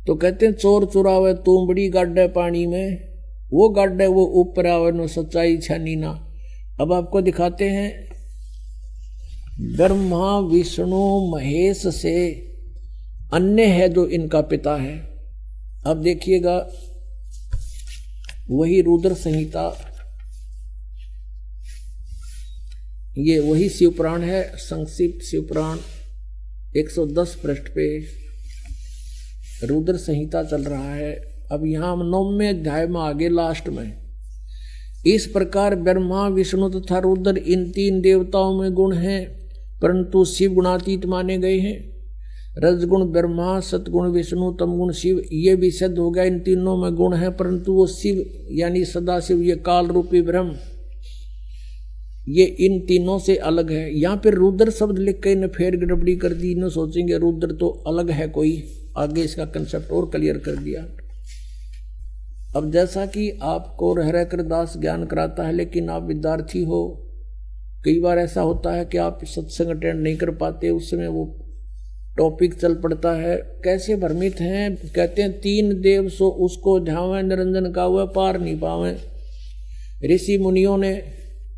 तो कहते हैं चोर चुरावे तुम बड़ी गाड्डे पानी में, वो गाड्डे वो ऊपर आवे नो सच्चाई छानी ना। अब आपको दिखाते हैं ब्रह्मा विष्णु महेश से अन्य है जो इनका पिता है। अब देखिएगा वही रुद्र संहिता, ये वही शिवपुराण है, संक्षिप्त शिवपुराण 110 पृष्ठ पे रुद्र संहिता चल रहा है। अब यहां हम 9वें अध्याय में आगे लास्ट में, इस प्रकार ब्रह्मा विष्णु तथा रुद्र इन 3 देवताओं में गुण हैं, परंतु शिव गुणातीत माने गए हैं। रजगुण ब्रह्मा, सतगुण विष्णु, तमगुण शिव, ये भी सिद्ध हो गया इन तीनों में गुण है, परंतु वो शिव यानी सदाशिव, ये काल रूपी ब्रह्म, ये इन तीनों से अलग है। यहाँ पर रुद्र शब्द लिख के इन्हें फेर गड़बड़ी कर दी, इन्हें सोचेंगे रुद्र तो अलग है कोई, आगे इसका कंसेप्ट और क्लियर कर दिया। अब जैसा कि आपको रह रह कर दास ज्ञान कराता है, लेकिन आप विद्यार्थी हो, कई बार ऐसा होता है कि आप सत्संग अटेंड नहीं कर पाते, उस समय वो टॉपिक चल पड़ता है। कैसे भ्रमित हैं, कहते हैं 3 देव सो उसको ध्यावे, निरंजन का हुआ पार नहीं पावे। ऋषि मुनियों ने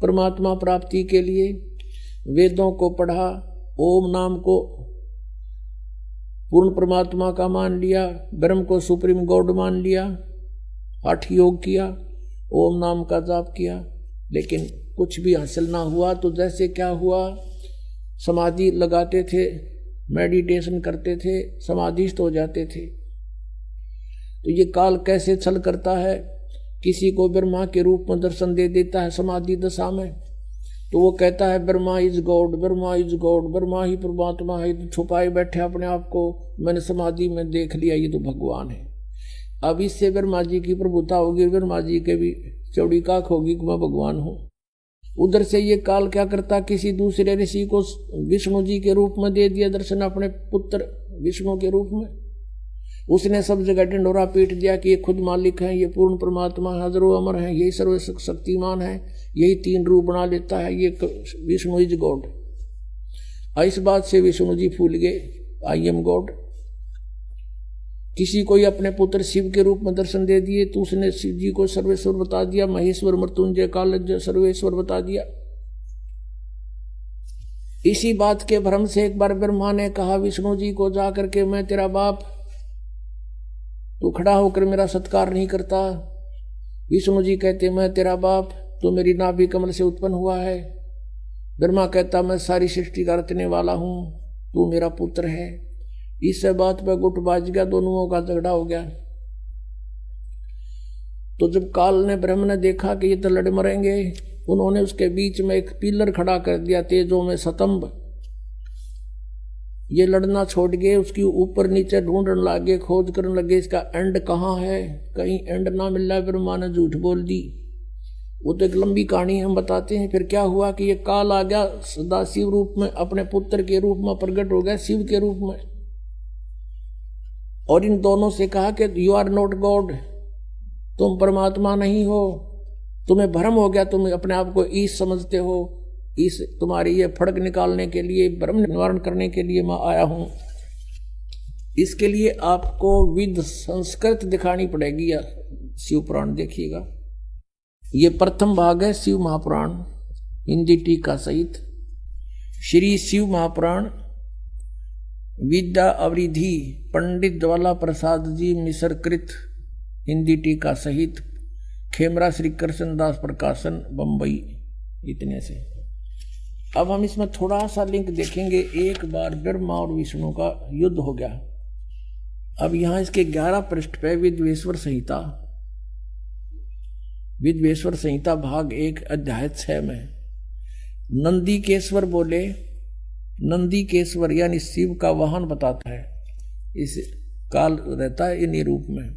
परमात्मा प्राप्ति के लिए वेदों को पढ़ा, ओम नाम को पूर्ण परमात्मा का मान लिया, ब्रह्म को सुप्रीम गॉड मान लिया, हठ योग किया, ओम नाम का जाप किया, लेकिन कुछ भी हासिल ना हुआ। तो जैसे क्या हुआ, समाधि लगाते थे, मेडिटेशन करते थे, समाधिस्थ हो जाते थे। तो ये काल कैसे छल करता है, किसी को ब्रह्मा के रूप में दर्शन दे देता है समाधि दशा में, तो वो कहता है Brahma is God, Brahma is God, Brahma ही परमात्मा है, तो छुपाए बैठे अपने आप को, मैंने समाधि में देख लिया ये तो भगवान है। अब इससे ब्रह्मा जी की प्रभुता होगी, ब्रह्मा जी के भी चौड़ी काख होगी कि मैं भगवान हूँ। उधर से ये काल क्या करता, किसी दूसरे ऋषि को विष्णु जी के रूप में दे दिया दर्शन, अपने पुत्र विष्णु के रूप में। उसने सब जगह ढिंढोरा पीट दिया कि ये खुद मालिक है, ये पूर्ण परमात्मा हजरो अमर है, यही सर्वशक्तिमान है, यही 3 रूप बना लेता है, ये विष्णु इज गॉड। इस बात से विष्णु जी फूल गए, आई एम गॉड। किसी को अपने पुत्र शिव के रूप में दर्शन दे दिए तो उसने शिव जी को सर्वेश्वर बता दिया, महेश्वर मृत्युंजय कालज्ञ सर्वेश्वर बता दिया। इसी बात के भ्रम से एक बार ब्रह्मा ने कहा विष्णु जी को जाकर के, मैं तेरा बाप, तू खड़ा होकर मेरा सत्कार नहीं करता। विष्णु जी कहते, मैं तेरा बाप, तो मेरी नाभि कमल से उत्पन्न हुआ है। ब्रह्मा कहता, मैं सारी सृष्टि का रचने वाला हूं, तू मेरा पुत्र है। इस बात पर गुट बाज गया, दोनों का झगड़ा हो गया। तो जब काल ने ब्रह्म ने देखा कि ये तो लड़ मरेंगे, उन्होंने उसके बीच में एक पिलर खड़ा कर दिया, तेजों में स्तंभ। ये लड़ना छोड़ गए, उसकी ऊपर नीचे ढूंढने लगे, खोज करने लगे इसका एंड कहाँ है। कहीं एंड ना मिल रहा, ब्रह्मा ने झूठ बोल दी। वो तो एक लंबी कहानी हम बताते हैं। फिर क्या हुआ कि ये काल आ गया सदाशिव रूप में, अपने पुत्र के रूप में प्रकट हो गया, शिव के रूप में, और इन दोनों से कहा कि यू आर नॉट गॉड, तुम परमात्मा नहीं हो, तुम्हें भ्रम हो गया, तुम अपने आप को ईश समझते हो। इस तुम्हारी ये फड़क निकालने के लिए, भ्रम निवारण करने के लिए मैं आया हूं। इसके लिए आपको विद संस्कृत दिखानी पड़ेगी। या शिव पुराण देखिएगा, ये प्रथम भाग है शिव महापुराण हिंदी टीका सहित। श्री शिव महापुराण विद्या अवरिधि पंडित ज्वाला प्रसाद जी मिसर कृत हिंदी टीका सहित, खेमरा श्री कृष्णदास प्रकाशन बंबई। इतने से अब हम इसमें थोड़ा सा लिंक देखेंगे। एक बार ब्रह्मा और विष्णु का युद्ध हो गया। अब यहां इसके 11 पृष्ठ पे विद्वेश्वर संहिता, विद्वेश्वर संहिता भाग 1 अध्याय 6 में नंदीकेश्वर बोले, नंदीकेश्वर यानी शिव का वाहन बताता है। इस काल रहता है इन्हीं रूप में।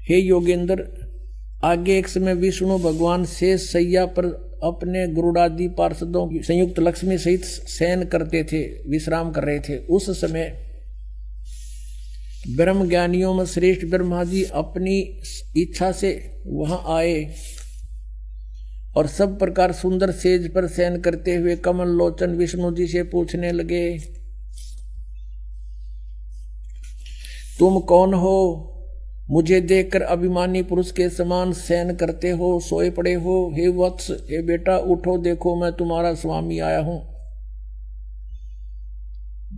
हे योगेंद्र, आगे एक समय विष्णु भगवान शेष सैया पर अपने गुरुडादि पार्षदों की संयुक्त लक्ष्मी सहित शयन करते थे, विश्राम कर रहे थे। उस समय ब्रह्म ज्ञानियों में श्रेष्ठ ब्रह्मा जी अपनी इच्छा से वहां आए और सब प्रकार सुंदर सेज पर शयन करते हुए कमल लोचन विष्णु जी से पूछने लगे, तुम कौन हो? मुझे देखकर अभिमानी पुरुष के समान शयन करते हो, सोए पड़े हो। हे वत्स, हे बेटा, उठो, देखो मैं तुम्हारा स्वामी आया हूं।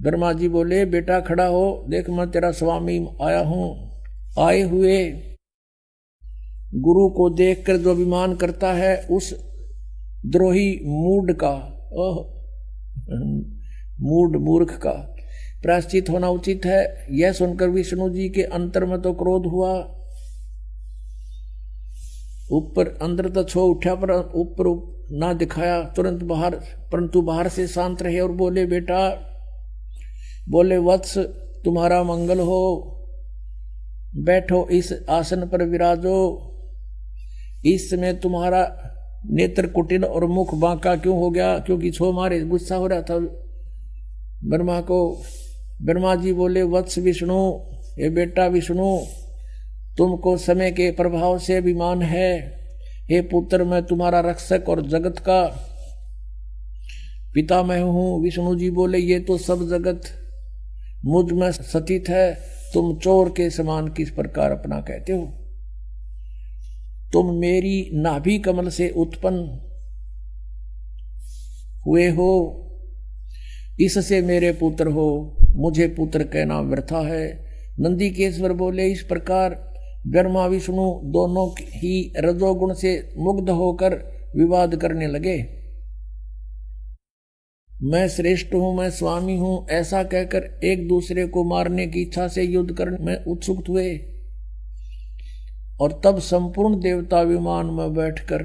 ब्रह्मा जी बोले, बेटा खड़ा हो, देख मैं तेरा स्वामी आया हूं। आए हुए गुरु को देखकर जो अभिमान करता है उस द्रोही मूढ़ का, मूर्ख का प्रायश्चित होना उचित है। यह सुनकर विष्णु जी के अंतर में तो क्रोध हुआ, ऊपर अंदर तो छो उठा पर ऊपर ना दिखाया तुरंत बाहर, परंतु बाहर से शांत रहे और बोले, बेटा, बोले वत्स, तुम्हारा मंगल हो, बैठो, इस आसन पर विराजो। इस समय तुम्हारा नेत्र कुटिल और मुख बांका क्यों हो गया? क्योंकि छो मारे गुस्सा हो रहा था ब्रह्मा को। ब्रह्मा जी बोले, वत्स विष्णु, ये बेटा विष्णु, तुमको समय के प्रभाव से अभिमान है। हे पुत्र, मैं तुम्हारा रक्षक और जगत का पिता मैं हूं। विष्णु जी बोले, ये तो सब जगत मुझ में स्थित है, तुम चोर के समान किस प्रकार अपना कहते हो? तुम मेरी नाभि कमल से उत्पन्न हुए हो, इससे मेरे पुत्र हो, मुझे पुत्र कहना वृथा है। नंदीकेश्वर बोले, इस प्रकार ब्रह्मा विष्णु दोनों ही रजोगुण से मुग्ध होकर विवाद करने लगे। मैं श्रेष्ठ हूं, मैं स्वामी हूं, ऐसा कहकर एक दूसरे को मारने की इच्छा से युद्ध करने में उत्सुक हुए। और तब संपूर्ण देवता विमान में बैठकर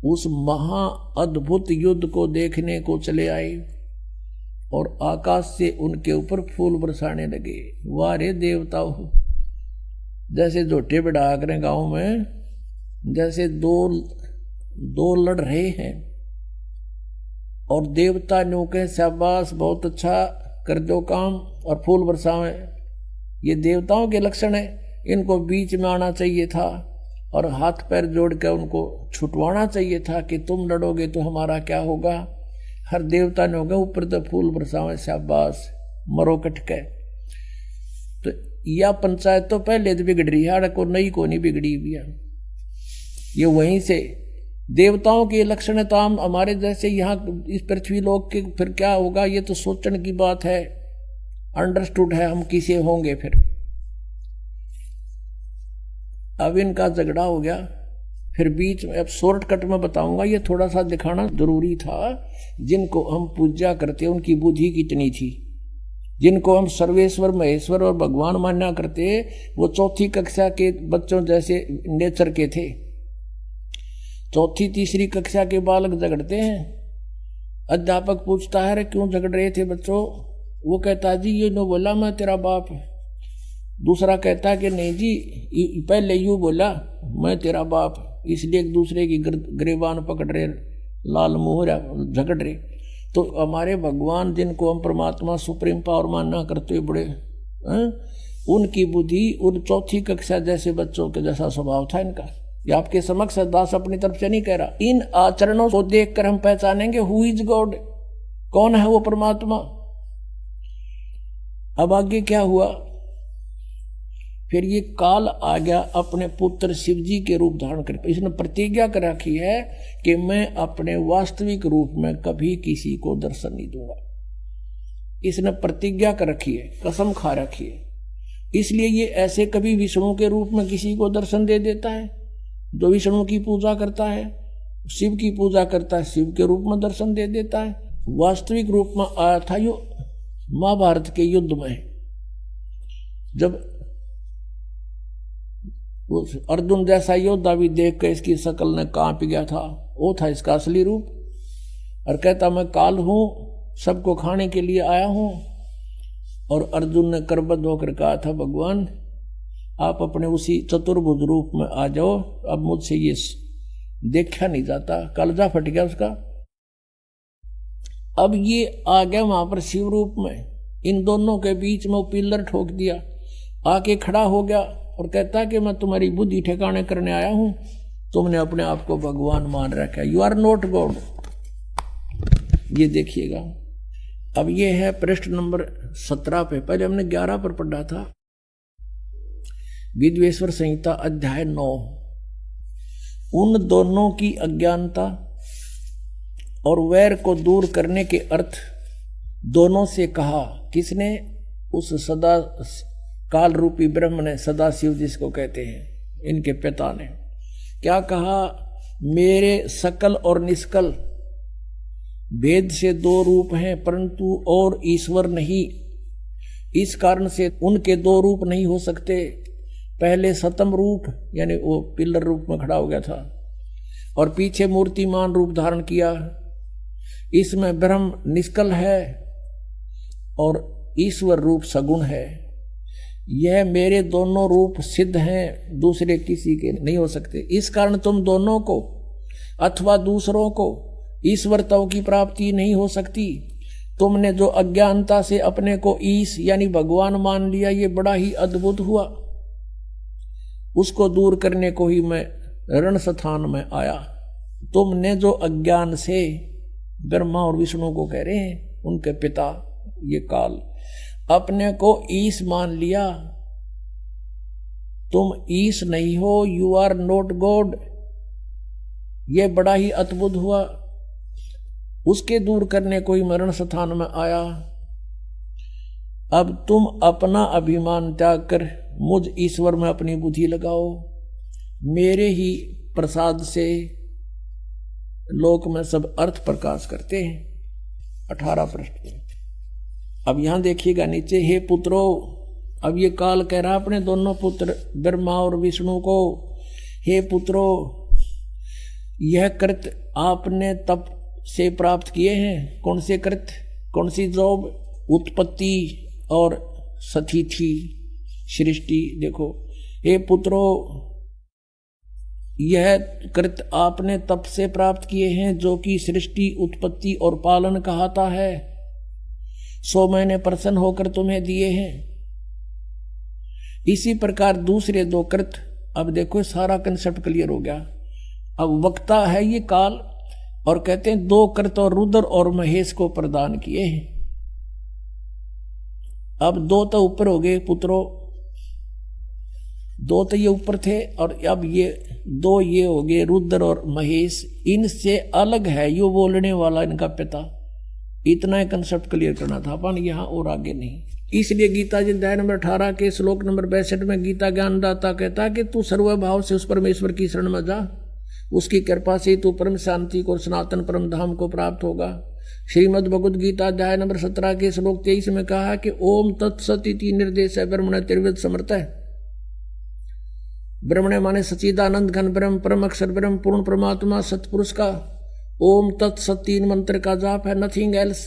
उस महा अद्भुत युद्ध को देखने को चले आए और आकाश से उनके ऊपर फूल बरसाने लगे। वाह रे देवताओं, जैसे जोटे बढ़ा करें गांव में, जैसे दो लड़ रहे हैं और देवता नो के शाबाश, बहुत अच्छा कर दो काम, और फूल बरसावे। ये देवताओं के लक्षण है। इनको बीच में आना चाहिए था और हाथ पैर जोड़ कर उनको छुटवाना चाहिए था कि तुम लड़ोगे तो हमारा क्या होगा। हर देवता ने होगा ऊपर तो फूल बरसावे, शाबाश, मरो कटके। तो यह पंचायत तो पहले तो बिगड़ रही है, को नई को नहीं बिगड़ी हुई है। ये वहीं से देवताओं के लक्षण तो हम हमारे जैसे यहाँ इस पृथ्वी लोक के, फिर क्या होगा ये तो सोचने की बात है, अंडरस्टूड है हम किसे होंगे। फिर अब इनका झगड़ा हो गया, फिर बीच में अब शॉर्टकट में बताऊंगा, ये थोड़ा सा दिखाना जरूरी था। जिनको हम पूजा करते उनकी बुद्धि कितनी थी, जिनको हम सर्वेश्वर महेश्वर और भगवान मान्या करते वो चौथी कक्षा के बच्चों जैसे नेचर के थे। चौथी तीसरी कक्षा के बालक झगड़ते हैं, अध्यापक पूछता है क्यों झगड़ रहे थे बच्चों, वो कहता है जी ये नो बोला मैं तेरा बाप, दूसरा कहता है कि नहीं जी पहले यूं बोला मैं तेरा बाप, इसलिए एक दूसरे की गिरबान पकड़ रहे, लाल मुहरा झगड़ रहे। तो हमारे भगवान जिनको हम परमात्मा सुप्रीम पावर मानना करते बड़े उनकी बुद्धि उन चौथी कक्षा जैसे बच्चों के जैसा स्वभाव था इनका। ये आपके समक्ष दास अपनी तरफ से नहीं कह रहा। इन आचरणों को देखकर हम पहचानेंगे हु इज गॉड, कौन है वो परमात्मा। अब आगे क्या हुआ, फिर ये काल आ गया अपने पुत्र शिव जी के रूप धारण कर। इसने प्रतिज्ञा कर रखी है कि मैं अपने वास्तविक रूप में कभी किसी को दर्शन नहीं दूंगा। इसने प्रतिज्ञा कर रखी है, कसम खा रखी है। इसलिए ये ऐसे कभी विष्णु के रूप में किसी को दर्शन दे देता है, जो विष्णु की पूजा करता है, शिव की पूजा करता है, शिव के रूप में दर्शन दे देता है। वास्तविक रूप में आया था यो महाभारत के युद्ध में, जब अर्जुन जैसा योद्धा भी देख कर इसकी शकल ने कांप गया था, वो था इसका असली रूप। और कहता मैं काल हूं, सबको खाने के लिए आया हूं। और अर्जुन ने करबद्ध होकर कहा था भगवान आप अपने उसी चतुर्भुज रूप में आ जाओ, अब मुझसे ये देखा नहीं जाता। कलजा फट गया उसका। अब ये आ गया वहां पर शिव रूप में, इन दोनों के बीच में वो पिल्लर ठोक दिया, आके खड़ा हो गया और कहता कि मैं तुम्हारी बुद्धि ठिकाने करने आया हूं, तुमने अपने आप को भगवान मान रखा है, यू आर नॉट गॉड। ये देखिएगा। अब ये है पृष्ठ नंबर 17 पे, पहले हमने 11 पर पढ़ा था। विद्वेश्वर संहिता अध्याय 9। उन दोनों की अज्ञानता और वैर को दूर करने के अर्थ दोनों से कहा। किसने? उस सदा काल रूपी ब्रह्म ने, सदा शिव जिसको कहते हैं, इनके पिता ने क्या कहा? मेरे सकल और निष्कल भेद से दो रूप हैं, परंतु और ईश्वर नहीं। इस कारण से उनके दो रूप नहीं हो सकते। पहले सतम रूप यानी वो पिल्लर रूप में खड़ा हो गया था, और पीछे मूर्तिमान रूप धारण किया। इसमें ब्रह्म निष्कल है और ईश्वर रूप सगुण है। यह मेरे दोनों रूप सिद्ध हैं, दूसरे किसी के नहीं हो सकते। इस कारण तुम दोनों को अथवा दूसरों को ईश्वरता की प्राप्ति नहीं हो सकती। तुमने जो अज्ञानता से अपने को ईश यानी भगवान मान लिया, ये बड़ा ही अद्भुत हुआ। उसको दूर करने को ही मैं रण स्थान में आया। तुमने जो अज्ञान से, ब्रह्मा और विष्णु को कह रहे हैं, उनके पिता ये काल, अपने को ईश मान लिया। तुम ईश नहीं हो, यू आर नॉट गॉड। ये बड़ा ही अद्भुत हुआ। उसके दूर करने को ही मरण स्थान में आया। अब तुम अपना अभिमान त्याग कर मुझ ईश्वर में अपनी बुद्धि लगाओ। मेरे ही प्रसाद से लोक में सब अर्थ प्रकाश करते हैं। 18 पृष्ठ। अब यहां देखिएगा नीचे, हे पुत्रो, अब ये काल कह रहा अपने दोनों पुत्र ब्रह्मा और विष्णु को, हे पुत्रो, यह कृत आपने तप से प्राप्त किए हैं। कौन से कृत, कौन सी जॉब? उत्पत्ति और सतिथि, सृष्टि। देखो, हे पुत्रो, यह कृत आपने तप से प्राप्त किए हैं, जो कि सृष्टि, उत्पत्ति और पालन कहता है, सो मैंने प्रसन्न होकर तुम्हें दिए हैं। इसी प्रकार दूसरे दो कृत, अब देखो सारा कंसेप्ट क्लियर हो गया। अब वक्ता है ये काल, और कहते हैं दो कृत और रुद्र और महेश को प्रदान किए हैं। अब दो तो ऊपर हो गए पुत्रों, दो तो ये ऊपर थे, और अब ये दो ये हो गए रुद्र और महेश। इनसे अलग है यो बोलने वाला इनका पिता। इतना कंसेप्ट क्लियर करना था अपन, यहाँ और आगे नहीं। इसलिए गीता जी अध्याय नंबर 18 के श्लोक नंबर 62 में गीता ज्ञानदाता कहता है कि तू सर्वभाव से उस परमेश्वर की शरण में जा, उसकी कृपा से तू परम शांति को, सनातन परम धाम को प्राप्त होगा। श्रीमद् भगवद गीता अध्याय नंबर 17 के श्लोक 23 में कहा है कि ओम तत्सत इति निर्देश है ब्रह्मण त्रिविध समर्थ है। ब्रह्मण माने सच्चिदानंद घन ब्रह्म, परम अक्षर ब्रह्म, पूर्ण परमात्मा सतपुरुष का ओम तत्सत 3 मंत्र का जाप है, नथिंग एल्स।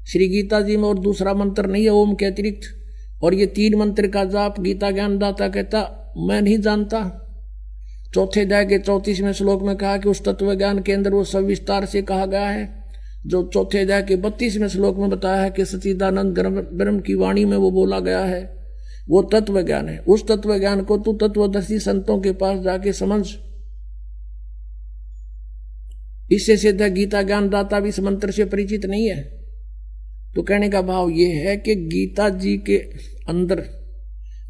श्री गीता जी में और दूसरा मंत्र नहीं है ओम के अतिरिक्त। और ये 3 मंत्र का जाप गीता ज्ञानदाता कहता मैं नहीं जानता। चौथे अध्याय के 34वें श्लोक में कहा कि उस तत्व ज्ञान के अंदर वो सब विस्तार से कहा गया है, जो चौथे अध्याय के 32वें श्लोक में बताया है कि सच्चिदानंद ब्रह्म की वाणी में वो बोला गया है, वो तत्व ज्ञान है। उस तत्व ज्ञान को तू तत्वदर्शी संतों के पास जाके समझ। इससे सिद्ध है गीता ज्ञानदाता भी इस मंत्र से परिचित नहीं है। तो कहने का भाव ये है कि गीता जी के अंदर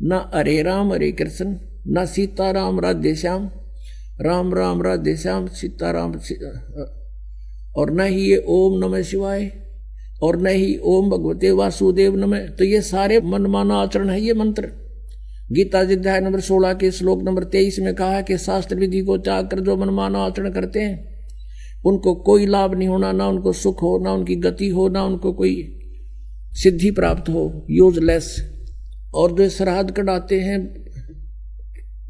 न हरे राम हरे कृष्ण, न सीताराम राधे श्याम, राम राम राधे श्याम सीताराम, और न ही ये ओम नमः शिवाय, और न ही ओम भगवते वासुदेव नमः। तो ये सारे मनमाना आचरण है ये मंत्र। गीता जी अध्याय नंबर 16 के श्लोक नंबर 23 में कहा है कि शास्त्र विधि को त्याग कर जो मनमाना आचरण करते हैं उनको कोई लाभ नहीं होना, ना उनको सुख हो, ना उनकी गति हो, ना उनको कोई सिद्धि प्राप्त हो, यूजलेस। और जो श्राद्ध कटाते हैं,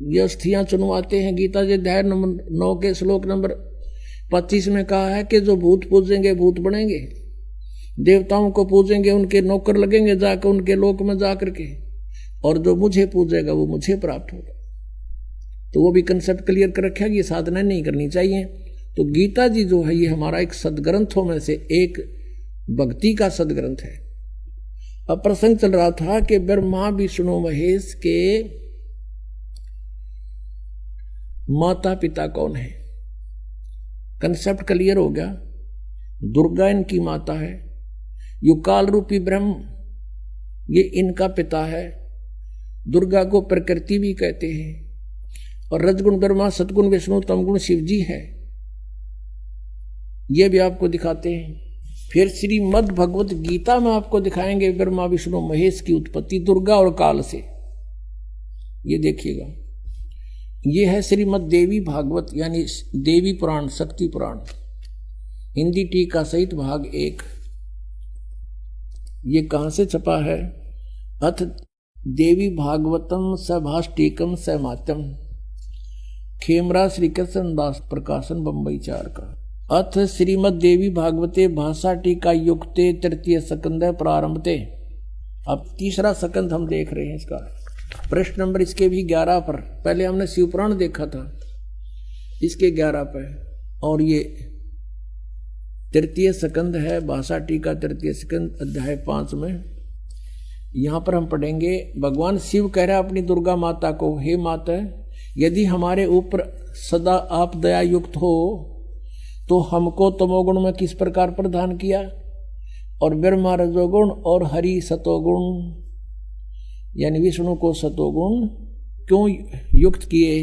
ये अस्थियां चुनवाते हैं, गीता जी अध्याय नंबर 9 के श्लोक नंबर 25 में कहा है कि जो भूत पूजेंगे भूत बनेंगे, देवताओं को पूजेंगे उनके नौकर लगेंगे जाकर उनके लोक में जाकर के, और जो मुझे पूजेगा वो मुझे प्राप्त होगा। तो वो भी कंसेप्ट क्लियर कर रखा है कि ये साधना नहीं करनी चाहिए। तो गीता जी जो है ये हमारा एक सदग्रंथों में से एक भक्ति का सदग्रंथ है। अब प्रसंग चल रहा था कि ब्रह्मा विष्णु महेश के माता पिता कौन है। कंसेप्ट क्लियर हो गया। दुर्गा इनकी माता है, यो काल रूपी ब्रह्म ये इनका पिता है। दुर्गा को प्रकृति भी कहते हैं, और रजगुण ब्रह्मा, सतगुण विष्णु, तमगुण शिव जी है। ये भी आपको दिखाते हैं। फिर श्रीमद् भगवत गीता में आपको दिखाएंगे ब्रह्मा विष्णु महेश की उत्पत्ति दुर्गा और काल से। ये देखिएगा, ये है श्रीमद् देवी भागवत यानी देवी पुराण, शक्ति पुराण, हिंदी टीका सहित भाग 1। ये कहां से छपा है? अथ देवी भागवतम सभाष्टीकम समात्यम, खेमरा श्री कृष्ण दास प्रकाशन, बंबई 4 का। अथ श्रीमद् देवी भागवते भाषा टीका युक्ते तृतीय स्कंद प्रारंभते। अब तीसरा स्कंद हम देख रहे हैं इसका। प्रश्न नंबर इसके भी 11 पर, पहले हमने शिवपुराण देखा था, इसके 11 पे, और ये तृतीय स्कंद है, भाषा टीका तृतीय स्कंद अध्याय 5 में। यहाँ पर हम पढ़ेंगे, भगवान शिव कह रहा अपनी दुर्गा माता को, हे माता, यदि हमारे ऊपर सदा आप दया युक्त हो तो हमको तमोगुण में किस प्रकार प्रदान किया, और ब्रह्मा रजोगुण और हरि सतोगुण यानी विष्णु को सतोगुण क्यों युक्त किए।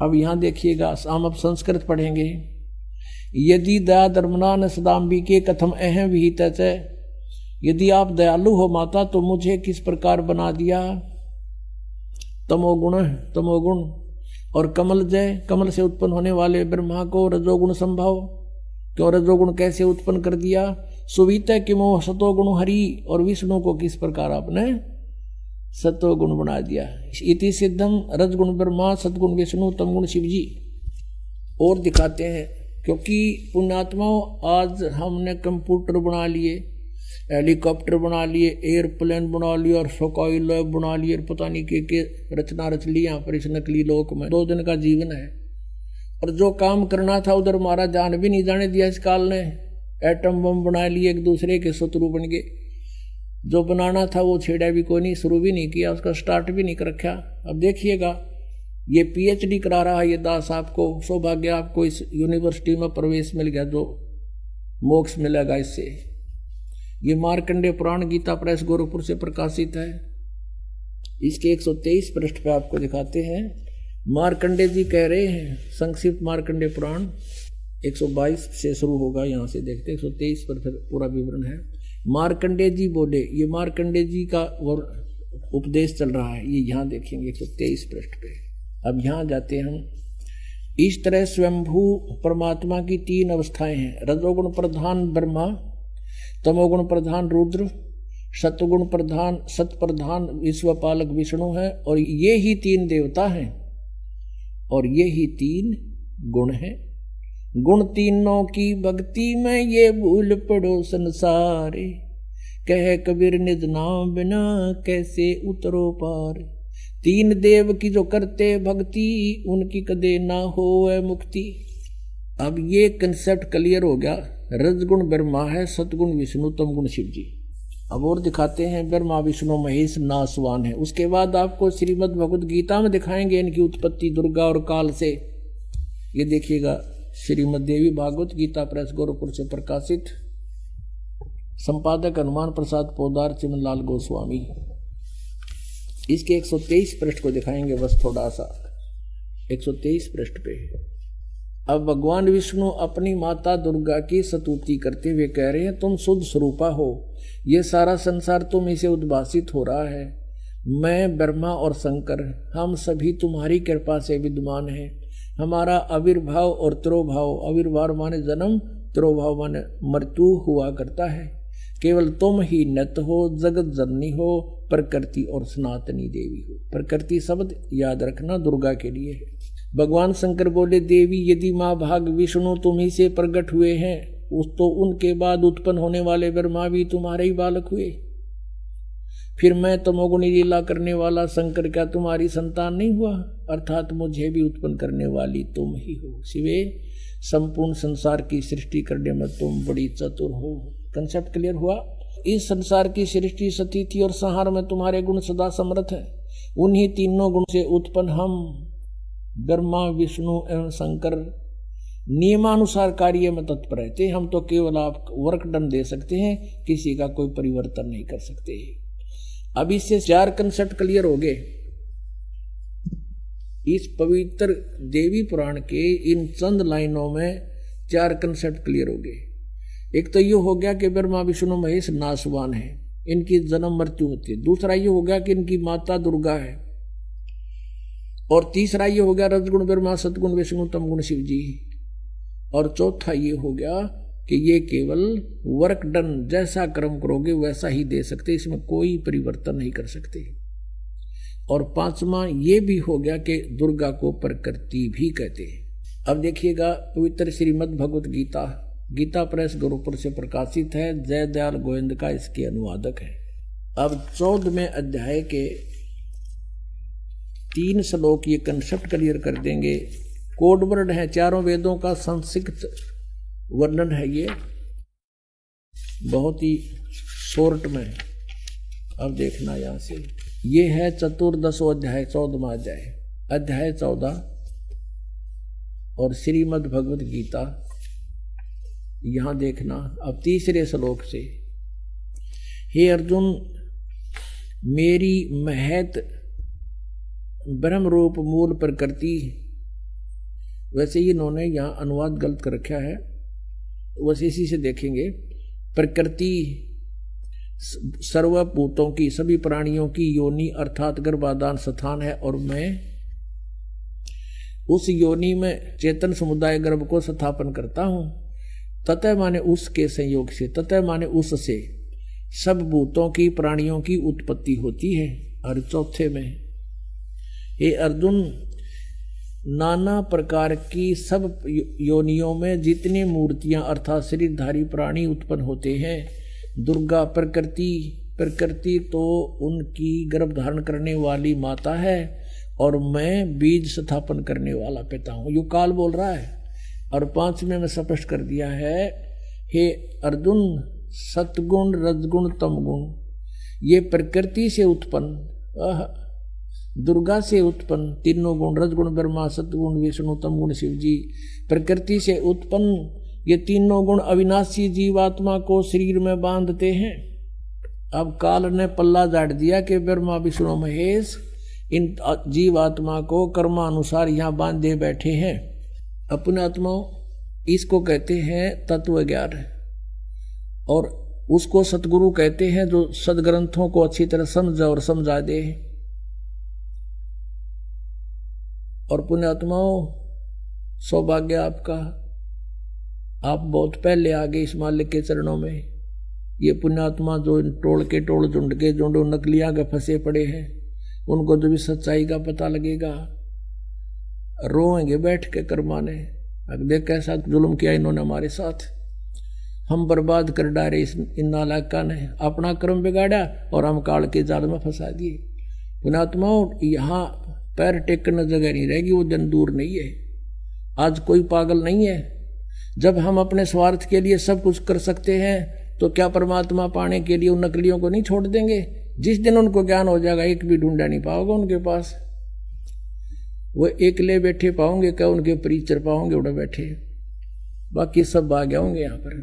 अब यहाँ देखिएगा, हम अब संस्कृत पढ़ेंगे। यदि दया धर्मना न सदाम्बिके कथम अहम विहित है, यदि आप दयालु हो माता तो मुझे किस प्रकार बना दिया। तमोगुण और कमल जय, कमल से उत्पन्न होने वाले ब्रह्मा को रजोगुण संभव, क्यों रजोगुण कैसे उत्पन्न कर दिया। सुवित किमो सतोगुण हरि, और विष्णु को किस प्रकार आपने सतोगुण बना दिया। इति सिद्धम रजगुण ब्रह्मा, सतगुण विष्णु, तमगुण शिव जी। और दिखाते हैं, क्योंकि पुण्यात्माओं आज हमने कंप्यूटर बना लिए, हेलीकॉप्टर बना लिए, एयरप्लेन बना लिए, और सोकाई लैब बना लिए, पता नहीं के रचना रच ली यहाँ पर इस नकली लोक में। 2 दिन का जीवन है, और जो काम करना था उधर हमारा जान भी नहीं जाने दिया इस काल ने। एटम बम बना लिए, एक दूसरे के शत्रु बन गए। जो बनाना था वो छेड़ा भी कोई नहीं, शुरू भी नहीं किया, उसका स्टार्ट भी नहीं कर रखा। अब देखिएगा, ये PhD करा रहा है ये दास, आपको सौभाग्य, आपको इस यूनिवर्सिटी में प्रवेश मिल गया, जो मोक्ष मिलेगा इससे। ये मार्कंडेय पुराण गीता प्रेस गोरखपुर से प्रकाशित है। इसके 123 पृष्ठ पे आपको दिखाते हैं। मार्कंडेय जी कह रहे हैं, संक्षिप्त मार्कंडेय पुराण 122 से शुरू होगा, यहाँ से देखते हैं 123 पर फिर पूरा विवरण है। मार्कंडेय जी बोले, ये मार्कंडेय जी का उपदेश चल रहा है, ये यहाँ देखेंगे 123 पृष्ठ पे। अब यहाँ जाते हैं हम। इस तरह स्वयंभू परमात्मा की 3 अवस्थाएं हैं, रजोगुण प्रधान ब्रह्मा, तमोगुण प्रधान रुद्र, सतगुण प्रधान सतप्रधान विश्वपालक विष्णु है, और ये ही 3 देवता हैं, और ये ही 3 गुण हैं। गुण तीनों की भक्ति में ये भूल पड़ो संसारे, कह कबीर निज नाम बिना कैसे उतरो पार। 3 देव की जो करते भक्ति, उनकी कदे ना होए मुक्ति। अब ये कंसेप्ट क्लियर हो गया। रजगुण ब्रह्मा है, सतगुण विष्णु, तमगुण शिव जी। अब और दिखाते हैं, ब्रह्मा विष्णु महेश नासवान है। उसके बाद आपको श्रीमद् भगवद गीता में दिखाएंगे इनकी उत्पत्ति दुर्गा और काल से। ये देखिएगा, श्रीमद् देवी भागवत गीता प्रेस गोरखपुर से प्रकाशित, संपादक हनुमान प्रसाद पोदार, चिमनलाल गोस्वामी। इसके 123 पृष्ठ को दिखाएंगे बस थोड़ा सा, 123 पृष्ठ पे। अब भगवान विष्णु अपनी माता दुर्गा की स्तुति करते हुए कह रहे हैं, तुम शुद्ध स्वरूपा हो, ये सारा संसार तुम इसे उद्भासित हो रहा है। मैं ब्रह्मा और शंकर, हम सभी तुम्हारी कृपा से विद्यमान हैं। हमारा आविर्भाव और तिरोभाव, आविर्भाव माने जन्म, तिरोभाव माने मृत्यु हुआ करता है। केवल तुम ही नित हो, जगत जननी हो, प्रकृति और सनातनी देवी हो। प्रकृति शब्द याद रखना दुर्गा के लिए है। भगवान शंकर बोले, देवी यदि माँ भाग विष्णु तुम ही से प्रकट हुए हैं, उस तो उनके बाद उत्पन्न होने वाले ब्रह्मा भी तुम्हारे ही बालक हुए। फिर मैं तमोगुणी लीला करने वाला शंकर क्या तुम्हारी संतान नहीं हुआ? अर्थात मुझे भी उत्पन्न करने वाली तुम ही हो। शिवे, संपूर्ण संसार की सृष्टि करने में तुम बड़ी चतुर हो। कंसेप्ट क्लियर हुआ? इस संसार की सृष्टि, स्थिति और संहार में तुम्हारे गुण सदा समर्थ हैं। उन्हीं तीनों गुण से उत्पन्न हम ब्रह्मा विष्णु एवं शंकर नियमानुसार कार्य में तत्पर रहते। हम तो केवल आप वर्क डन दे सकते हैं, किसी का कोई परिवर्तन नहीं कर सकते। अब इससे 4 कंसेप्ट क्लियर हो गए। इस पवित्र देवी पुराण के इन चंद लाइनों में 4 कंसेप्ट क्लियर हो गए। एक तो ये हो गया कि ब्रह्मा विष्णु महेश नासवान है, इनकी जन्म मृत्यु होती है। दूसरा ये हो गया कि इनकी माता दुर्गा है। और तीसरा ये हो गया रजगुण ब्रह्मा, सतगुण विष्णु, तमगुण शिव जी। और चौथा ये हो गया कि ये केवल वर्क डन, जैसा कर्म करोगे वैसा ही दे सकते, इसमें कोई परिवर्तन नहीं कर सकते। और 5वां ये भी हो गया कि दुर्गा को प्रकृति भी कहते हैं। अब देखिएगा, पवित्र श्रीमद् भगवत गीता, गीता प्रेस गोरखपुर से प्रकाशित है, जय दयाल गोविंद का इसके अनुवादक है। अब 14वें अध्याय के 3 श्लोक ये कंसेप्ट क्लियर कर देंगे। कोड वर्ड है, चारों वेदों का संक्षिप्त वर्णन है, ये बहुत ही शॉर्ट में। अब देखना यहां से, ये है चतुर्दशो अध्याय, 14वां अध्याय, अध्याय 14 और श्रीमद् भगवद गीता। यहां देखना अब 3रे श्लोक से, हे अर्जुन, मेरी महत ब्रह्म रूप मूल प्रकृति, वैसे ही इन्होंने यहाँ अनुवाद गलत कर रखा है, वैसे इसी से देखेंगे। प्रकृति सर्वभूतों की, सभी प्राणियों की योनि अर्थात गर्भाधान स्थान है, और मैं उस योनि में चेतन समुदाय गर्भ को स्थापन करता हूँ। ततः माने उसके संयोग से, ततः माने उससे सब भूतों की, प्राणियों की उत्पत्ति होती है। और 4 में, हे अर्जुन, नाना प्रकार की सब योनियों में जितनी मूर्तियां अर्थात शरीरधारी प्राणी उत्पन्न होते हैं, दुर्गा प्रकृति तो उनकी गर्भ धारण करने वाली माता है, और मैं बीज स्थापन करने वाला पिता हूँ। यो काल बोल रहा है। और 5वें में स्पष्ट कर दिया है, हे अर्जुन, सतगुण रजगुण तमगुण ये प्रकृति से उत्पन्न, दुर्गा से उत्पन्न तीनों गुण, रजगुण ब्रह्मा, सतगुण विष्णु, तमगुण शिव जी, प्रकृति से उत्पन्न ये तीनों गुण अविनाशी जीवात्मा को शरीर में बांधते हैं। अब काल ने पल्ला झाड़ दिया कि ब्रह्मा विष्णु महेश इन जीवात्मा को कर्मानुसार यहाँ बांधे बैठे हैं। अपने आत्माओं, इसको कहते हैं तत्व ज्ञान, और उसको सतगुरु कहते हैं जो सदग्रंथों को अच्छी तरह समझा और समझा दे। और पुण्यात्माओं, सौभाग्य आपका, आप बहुत पहले आ गए इस मालिक के चरणों में। ये पुण्यात्मा जो टोल के टोल झुंड के झुंड नकलियां के फंसे पड़े हैं, उनको जो भी सच्चाई का पता लगेगा रोएंगे बैठ के कर्माने। अब देख कैसा जुल्म किया इन्होंने हमारे साथ, हम बर्बाद कर डाले इन नालायका ने, अपना कर्म बिगाड़ा और हम काल के जाल में फंसा दिए। पुण्यात्माओं, यहाँ पैर टेकने जगह नहीं रहेगी, वो दिन दूर नहीं है। आज कोई पागल नहीं है। जब हम अपने स्वार्थ के लिए सब कुछ कर सकते हैं तो क्या परमात्मा पाने के लिए उन नकलियों को नहीं छोड़ देंगे? जिस दिन उनको ज्ञान हो जाएगा एक भी ढूंढा नहीं पाओगे उनके पास। वो एकले बैठे पाओगे, क्या उनके परिचर पाओगे उड़े बैठे, बाकी सब भाग होंगे यहाँ पर।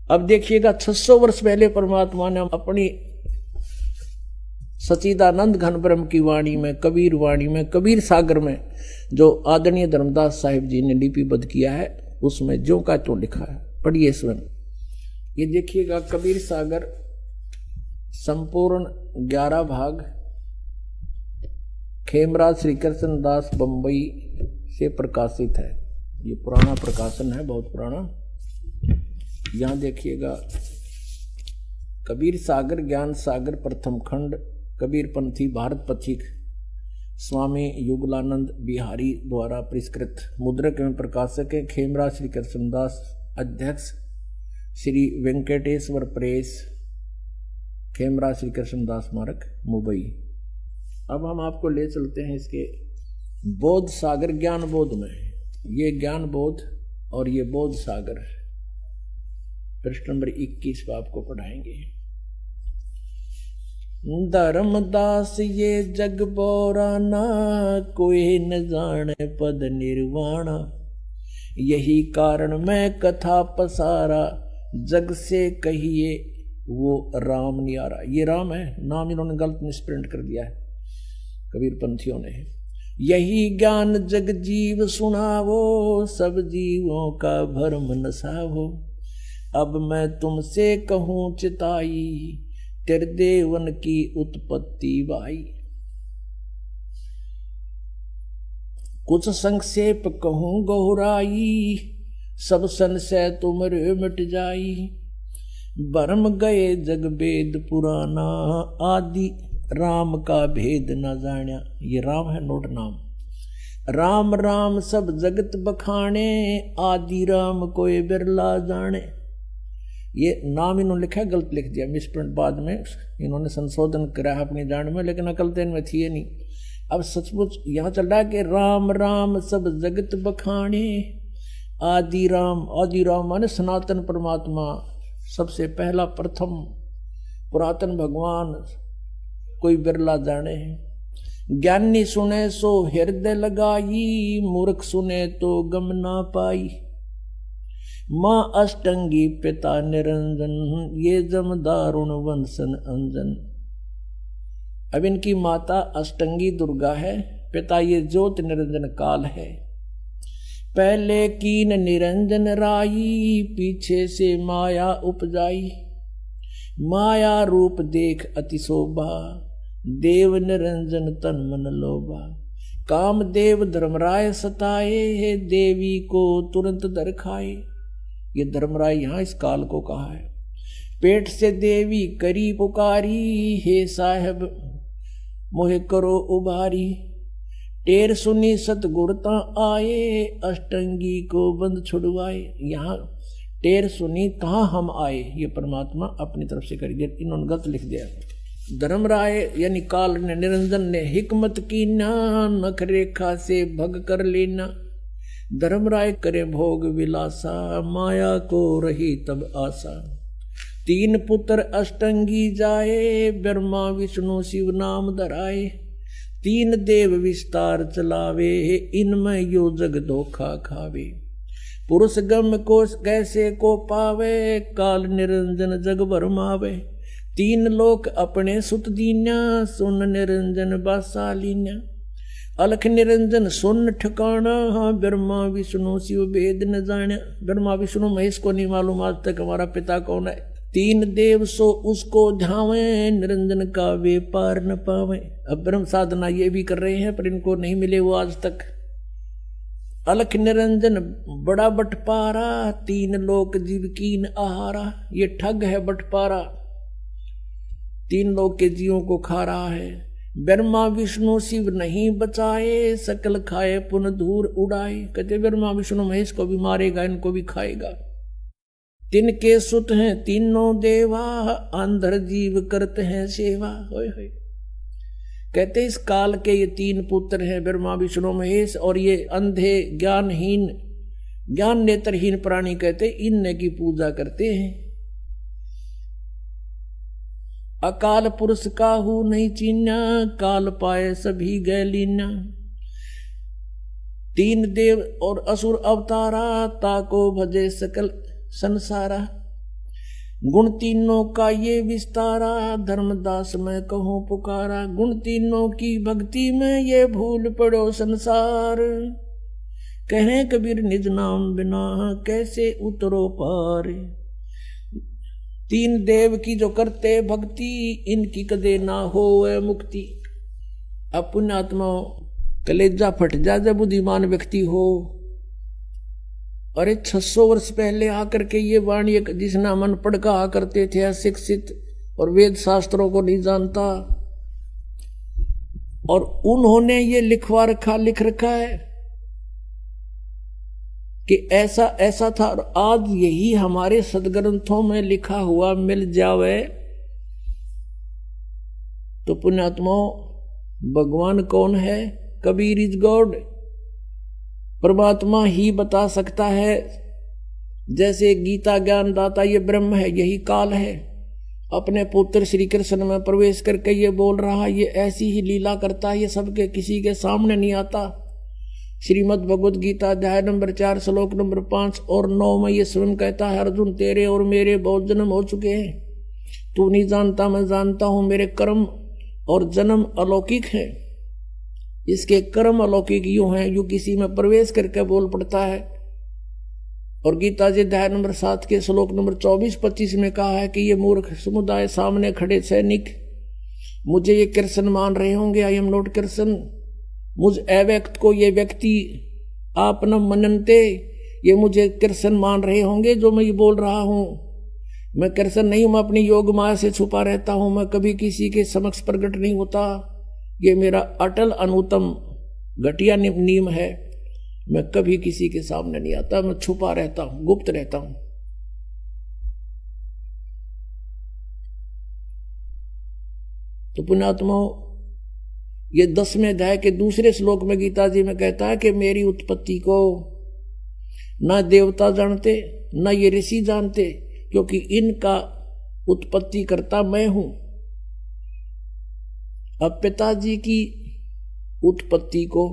अब देखिएगा 600 वर्ष पहले परमात्मा ने अपनी सच्चिदानंद घन ब्रह्म की वाणी में, कबीर वाणी में, कबीर सागर में जो आदरणीय धर्मदास साहिब जी ने लिपिबद्ध किया है, उसमें ज्यों का त्यों लिखा है। पढ़िए स्वयं। ये देखिएगा कबीर सागर संपूर्ण 11 भाग खेमराज श्री कृष्ण दास बंबई से प्रकाशित है। ये पुराना प्रकाशन है, बहुत पुराना। यहाँ देखिएगा कबीर सागर ज्ञान सागर प्रथम खंड, कबीर पंथी भारत पथिक स्वामी युगलानंद बिहारी द्वारा परिष्कृत, मुद्रक एवं प्रकाशक है खेमराज श्री कृष्णदास, अध्यक्ष श्री वेंकटेश्वर प्रेस, खेमराज श्री कृष्णदास स्मारक मुंबई। अब हम आपको ले चलते हैं इसके बोध सागर ज्ञान बोध में। ये ज्ञान बोध और ये बोध सागर पृष्ठ नंबर 21 पर आपको पढ़ाएंगे। धर्मदास ये जग बोराना, कोई न जाने पद निर्वाणा, यही कारण मैं कथा पसारा, जग से कहिए वो राम न्यारा। ये राम है, नाम इन्होंने गलत मिसप्रिंट कर दिया है कबीर पंथियों ने। यही ज्ञान जग जीव सुनावो, सब जीवों का भरम नसावो, अब मैं तुमसे कहूँ चिताई, तेरे देवन की उत्पत्ति बाई। कुछ संक्षेप कहूँ गहराई, सब संशय तुमरे मिट जाई, भरम गए जग वेद पुराना, आदि राम का भेद न जान्या। ये राम है, नोट नाम। राम राम सब जगत बखाने, आदि राम कोई बिरला जाने। ये नाम इन्होंने लिखा है, गलत लिख दिया, मिसप्रिंट बाद में इन्होंने संशोधन करा अपनी जान में, लेकिन अकल तो इनमें थी नहीं। अब सचमुच यहाँ चल रहा है कि राम राम सब जगत बखाने, आदि राम माने सनातन परमात्मा, सबसे पहला प्रथम पुरातन भगवान, कोई बिरला जाने। ज्ञानी सुने सो हृदय लगाई, मूर्ख सुने तो गम ना पाई। माँ अष्टंगी पिता निरंजन, ये जम दारुण वंशन अंजन। अब इनकी माता अष्टंगी दुर्गा है, पिता ये ज्योत निरंजन काल है। पहले कीन निरंजन राई, पीछे से माया उपजाई। माया रूप देख अति शोभा, देव निरंजन तन मन लोभा। काम देव धर्मराय सताए, देवी को तुरंत दर खाए। ये धर्मराय यहाँ इस काल को कहा है। पेट से देवी करी पुकारी, हे साहब मोहे करो उबारी। टेर सुनी सतगुरता आए, अष्टंगी को बंद छुड़वाए। यहाँ टेर सुनी कहाँ हम आए, ये परमात्मा अपनी तरफ से करी। इन्होंने गलत लिख दिया। धर्मराय यानी काल ने, निरंजन ने हिकमत की ना, नख रेखा से भग कर लेना। धर्मराय करे भोग विलासा, माया को रही तब आशा। तीन पुत्र अष्टंगी जाए, ब्रह्मा विष्णु शिव नाम धराए। तीन देव विस्तार चलावे, इनमें यो जग धोखा खावे। पुरुष गम को कैसे को पावे, काल निरंजन जग भरमावे। तीन लोक अपने सुत दीन्या, सुन निरंजन बासालीन्या। अलख निरंजन सुन ठिकाना, ब्रह्मा विष्णु शिव भेद न जाना। ब्रह्मा विष्णु महेश को नहीं मालूम आज तक हमारा पिता कौन है। तीन देव सो उसको ध्यावे, निरंजन का वे पार न पावे। अब ब्रह्म साधना ये भी कर रहे हैं पर इनको नहीं मिले वो आज तक। अलख निरंजन बड़ा बटपारा, तीन लोक जीव कीन आहारा। ये ठग है बटपारा, तीन लोक के जीवों को खा रहा है। ब्रह्मा विष्णु शिव नहीं बचाए, सकल खाए पुन धूर उड़ाए। कहते ब्रह्मा विष्णु महेश को भी मारेगा, इनको भी खाएगा। तिनके सुत हैं तीनों देवा, अंधर जीव करते हैं सेवा। होय होय। कहते इस काल के ये तीन पुत्र हैं, ब्रह्मा विष्णु महेश, और ये अंधे ज्ञानहीन ज्ञान नेत्रहीन प्राणी कहते इनने की पूजा करते हैं। अकाल पुरुष काहू नहीं चीन्या, काल पाए सभी गए लीन्या। तीन देव और असुर अवतारा, ताको भजे सकल संसारा। गुण तीनों का ये विस्तारा, धर्मदास मैं कहूँ पुकारा। गुण तीनों की भक्ति में ये भूल पड़ो संसार, कहें कबीर निज नाम बिना कैसे उतरो पार। तीन देव की जो करते भक्ति, इनकी कदे ना हो मुक्ति। अब पुण्यात्मा कलेजा फट जा जब बुद्धिमान व्यक्ति हो। अरे 600 वर्ष पहले आकर के ये वाणी जिसना मन पढ़ कहा करते थे अशिक्षित और वेद शास्त्रों को नहीं जानता, और उन्होंने ये लिख रखा है कि ऐसा ऐसा था, और आज यही हमारे सदग्रंथों में लिखा हुआ मिल जावे तो पुण्यात्मा भगवान कौन है? कबीर इज गॉड, परमात्मा ही बता सकता है। जैसे गीता ज्ञान दाता ये ब्रह्म है, यही काल है, अपने पुत्र श्री कृष्ण में प्रवेश करके ये बोल रहा, ये ऐसी ही लीला करता है, ये सबके किसी के सामने नहीं आता। श्रीमद् भगवद गीता अध्याय नंबर 4 श्लोक नंबर 5 और 9 में ये स्वयं कहता है, अर्जुन तेरे और मेरे बहुत जन्म हो चुके हैं, तू नहीं जानता मैं जानता हूं। मेरे कर्म और जन्म अलौकिक है, इसके कर्म अलौकिक यूं हैं, यूं किसी में प्रवेश करके बोल पड़ता है। और गीता जी अध्याय नंबर 7 के श्लोक नंबर 24-25 में कहा है कि ये मूर्ख समुदाय सामने खड़े सैनिक मुझे ये कृष्ण मान रहे होंगे, आई एम नॉट कृष्ण। मुझ अव्यक्त को ये व्यक्ति आप न मननते, ये मुझे कृष्ण मान रहे होंगे जो मैं ये बोल रहा हूं। मैं कृष्ण नहीं हूं, मैं अपनी योग माया से छुपा रहता हूं, मैं कभी किसी के समक्ष प्रकट नहीं होता। ये मेरा अटल अनुतम घटिया नियम है, मैं कभी किसी के सामने नहीं आता, मैं छुपा रहता हूं, गुप्त रहता हूं। तो पुण्यात्मा ये 10वें अध्याय के दूसरे श्लोक में गीता जी में कहता है कि मेरी उत्पत्ति को ना देवता जानते ना ये ऋषि जानते, क्योंकि इनका उत्पत्ति करता मैं हूं। अब पिताजी की उत्पत्ति को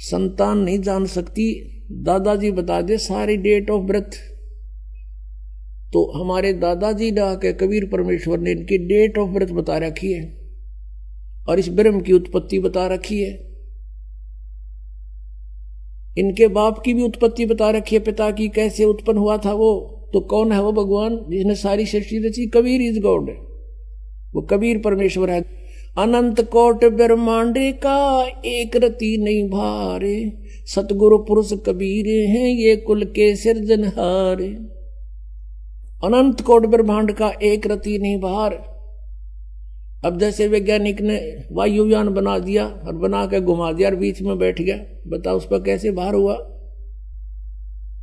संतान नहीं जान सकती, दादाजी बता दे सारी डेट ऑफ बर्थ। तो हमारे दादाजी ने आके कबीर परमेश्वर ने इनकी डेट ऑफ बर्थ बता रखी है और इस ब्रह्म की उत्पत्ति बता रखी है। इनके बाप की भी उत्पत्ति बता रखी है, पिता की कैसे उत्पन्न हुआ था वो। तो कौन है वो? भगवान जिसने सारी सृष्टि रची। कबीर इज गॉड, वो कबीर परमेश्वर है। अनंत कोट ब्रह्मांड का एक रति नहीं भारे, सतगुरु पुरुष कबीर हैं ये कुल के सिरजनहार। अनंत कोट ब्रह्मांड का एक रति नहीं भार। अब जैसे वैज्ञानिक ने वायुयान बना दिया और बना के घुमा दिया और बीच में बैठ गया, बता उस पर कैसे भार हुआ?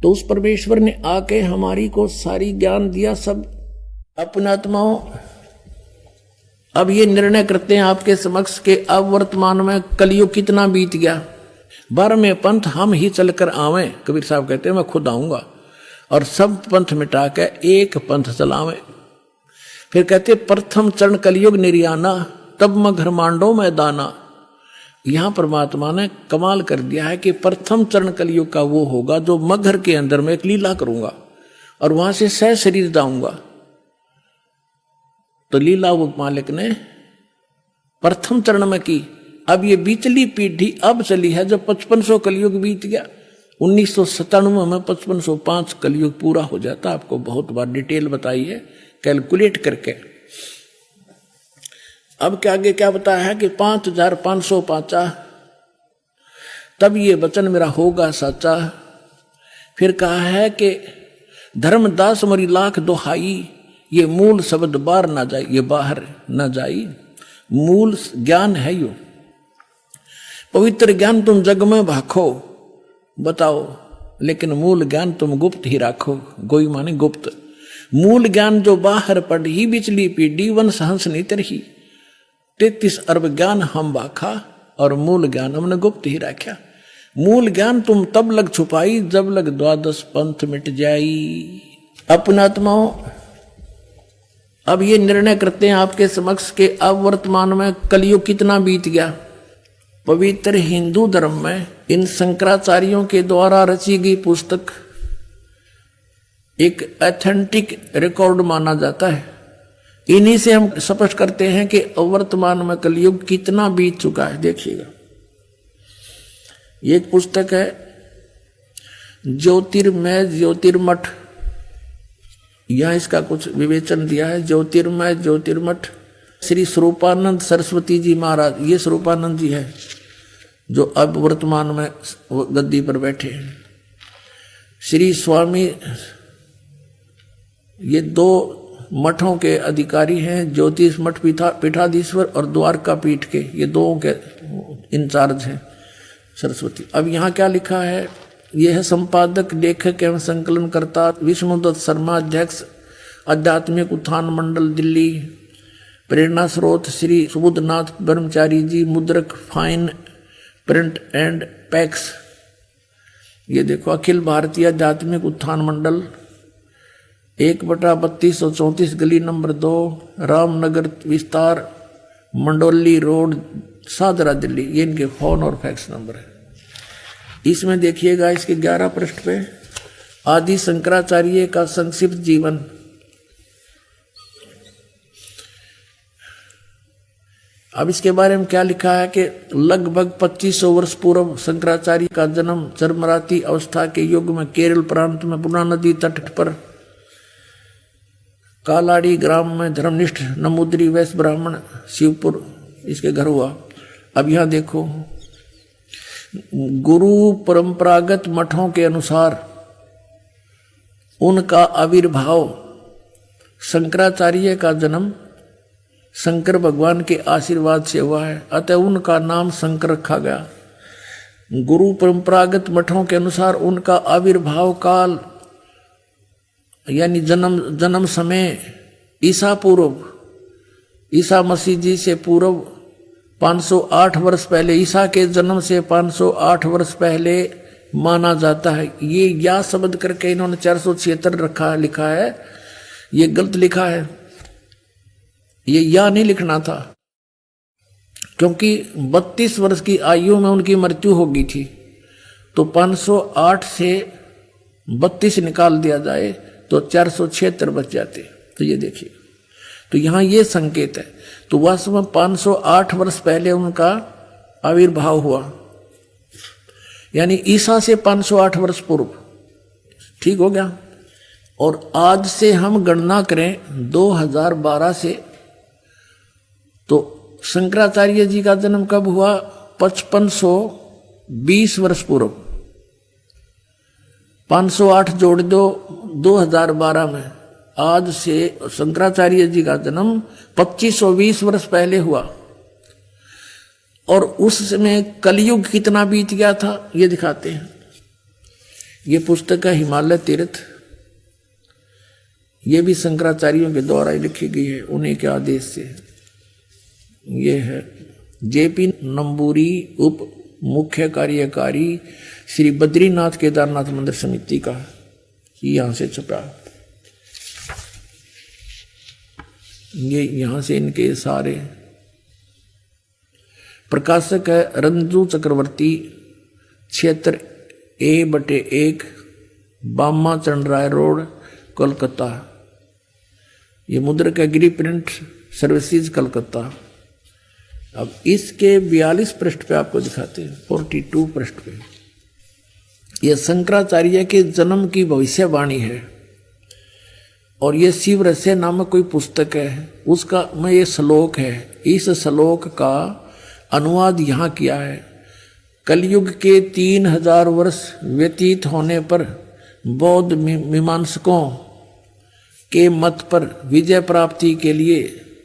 तो उस परमेश्वर ने आके हमारी को सारी ज्ञान दिया सब। अपना आत्माओं अब ये निर्णय करते हैं आपके समक्ष के अब वर्तमान में कलयुग कितना बीत गया, 12वें पंथ हम ही चलकर आवें। कबीर साहब कहते हैं मैं खुद आऊंगा और सब पंथ मिटा के एक पंथ चलावें। फिर कहते प्रथम चरण कलयुग निर्याना, तब मैं घर मांडो मैं दाना। यहां परमात्मा ने कमाल कर दिया है कि प्रथम चरण कलयुग का वो होगा जो मगहर के अंदर में एक लीला करूंगा और वहां से सह शरीर दाऊंगा। तो लीला वो मालिक ने प्रथम चरण में की। अब ये बीचली पीढ़ी अब चली है जब 5500 कलयुग बीत गया। 1997 में 5505 कलयुग पूरा हो जाता। आपको बहुत बार डिटेल बताई है कैलकुलेट करके। अब के आगे क्या बताया है कि 5505 तब ये वचन मेरा होगा साचा। फिर कहा है कि धर्मदास मरी लाख दोहाई, ये मूल शब्द बाहर ना जाए, ये बाहर ना जाई। मूल ज्ञान है यो, पवित्र ज्ञान तुम जग में भाखो, बताओ, लेकिन मूल ज्ञान तुम गुप्त ही राखो। गोई माने गुप्त। मूल ज्ञान जो बाहर पढ़ी, बिचली पीढ़ी वन सहंस नहीं तरही। 33 अरब ज्ञान हम बाखा और मूल ज्ञान हमने गुप्त ही रखा। मूल ज्ञान तुम तब लग छुपाई जब लग 12 पंथ मिट जाई। अपना आत्माओं, अब ये निर्णय करते हैं आपके समक्ष के अब वर्तमान में कलयुग कितना बीत गया। पवित्र हिंदू धर्म में इन शंकराचार्यों के द्वारा रची गई पुस्तक एक ऑथेंटिक रिकॉर्ड माना जाता है। इन्हीं से हम स्पष्ट करते हैं कि वर्तमान में कलयुग कितना बीत चुका है। देखिएगा, ये एक पुस्तक है ज्योतिर्मय ज्योतिर्मठ। यहां इसका कुछ विवेचन दिया है। ज्योतिर्मय ज्योतिर्मठ श्री स्वरूपानंद सरस्वती जी महाराज, ये स्वरूपानंद जी है जो अब वर्तमान में गद्दी पर बैठे हैं। श्री स्वामी, ये 2 मठों के अधिकारी हैं, ज्योतिष मठ पीठाधीश्वर और द्वारका पीठ के, ये 2 के इंचार्ज हैं सरस्वती। अब यहाँ क्या लिखा है, यह है संपादक लेखक एवं संकलनकर्ता विष्णुदत्त शर्मा, अध्यक्ष आध्यात्मिक उत्थान मंडल दिल्ली। प्रेरणा स्रोत श्री सुबुद्धनाथ ब्रह्मचारी जी, मुद्रक फाइन प्रिंट एंड पैक्स। ये देखो, अखिल भारतीय आध्यात्मिक उत्थान मंडल 1/3234 गली नंबर 2, रामनगर विस्तार, मंडोली रोड, सादरा दिल्ली। ये इनके फोन और फैक्स नंबर है। इसमें देखिएगा, इसके 11 पृष्ठ पे आदि शंकराचार्य का संक्षिप्त जीवन। अब इसके बारे में क्या लिखा है कि लगभग 2500 वर्ष पूर्व शंकराचार्य का जन्म चरमराती अवस्था के युग में केरल प्रांत में पूर्णा नदी तट पर कालाड़ी ग्राम में धर्मनिष्ठ नमूद्री वैश्य ब्राह्मण शिवपुर इसके घर हुआ। अब यहां देखो, गुरु परंपरागत मठों के अनुसार उनका आविर्भाव, शंकराचार्य का जन्म शंकर भगवान के आशीर्वाद से हुआ है, अतः उनका नाम शंकर रखा गया। गुरु परंपरागत मठों के अनुसार उनका आविर्भाव काल यानी जन्म समय ईसा पूर्व, ईसा मसीह जी से पूर्व 508 वर्ष पहले, ईसा के जन्म से 508 वर्ष पहले माना जाता है। ये या शब्द करके इन्होंने 476 लिखा है, ये गलत लिखा है। ये या नहीं लिखना था, क्योंकि 32 वर्ष की आयु में उनकी मृत्यु हो गई थी। तो 508 से 32 निकाल दिया जाए तो 476 बच जाते। तो ये देखिए, तो यहां ये संकेत है। तो वास्तव में 508 वर्ष पहले उनका आविर्भाव हुआ, यानी ईसा से 508 वर्ष पूर्व। ठीक हो गया। और आज से हम गणना करें 2012 से, तो शंकराचार्य जी का जन्म कब हुआ? 5520 वर्ष पूर्व। 508 जोड़ दो 2012 में, आज से शंकराचार्य जी का जन्म 2520 वर्ष पहले हुआ। और उस समय कलयुग कितना बीत गया था ये दिखाते हैं। ये पुस्तक है हिमालय तीर्थ, ये भी शंकराचार्यों के द्वारा लिखी गई है, उन्हीं के आदेश से। ये है जेपी नंबूरी, उप मुख्य कार्यकारी श्री बद्रीनाथ केदारनाथ मंदिर समिति का, यहां से छपा। ये यहां से इनके सारे प्रकाशक है रंजू चक्रवर्ती, क्षेत्र A/1, बामा चंद्राय रोड, कोलकाता। ये मुद्रक है गिरी प्रिंट सर्विसेज, कलकत्ता। अब इसके 42 पृष्ठ पे आपको दिखाते हैं, 42 पृष्ठ पे यह शंकराचार्य के जन्म की भविष्यवाणी है। और ये शिव रहस्य नामक कोई पुस्तक है, उसका में ये श्लोक है। इस श्लोक का अनुवाद यहाँ किया है। कलयुग के 3000 वर्ष व्यतीत होने पर बौद्ध मीमांसकों के मत पर विजय प्राप्ति के लिए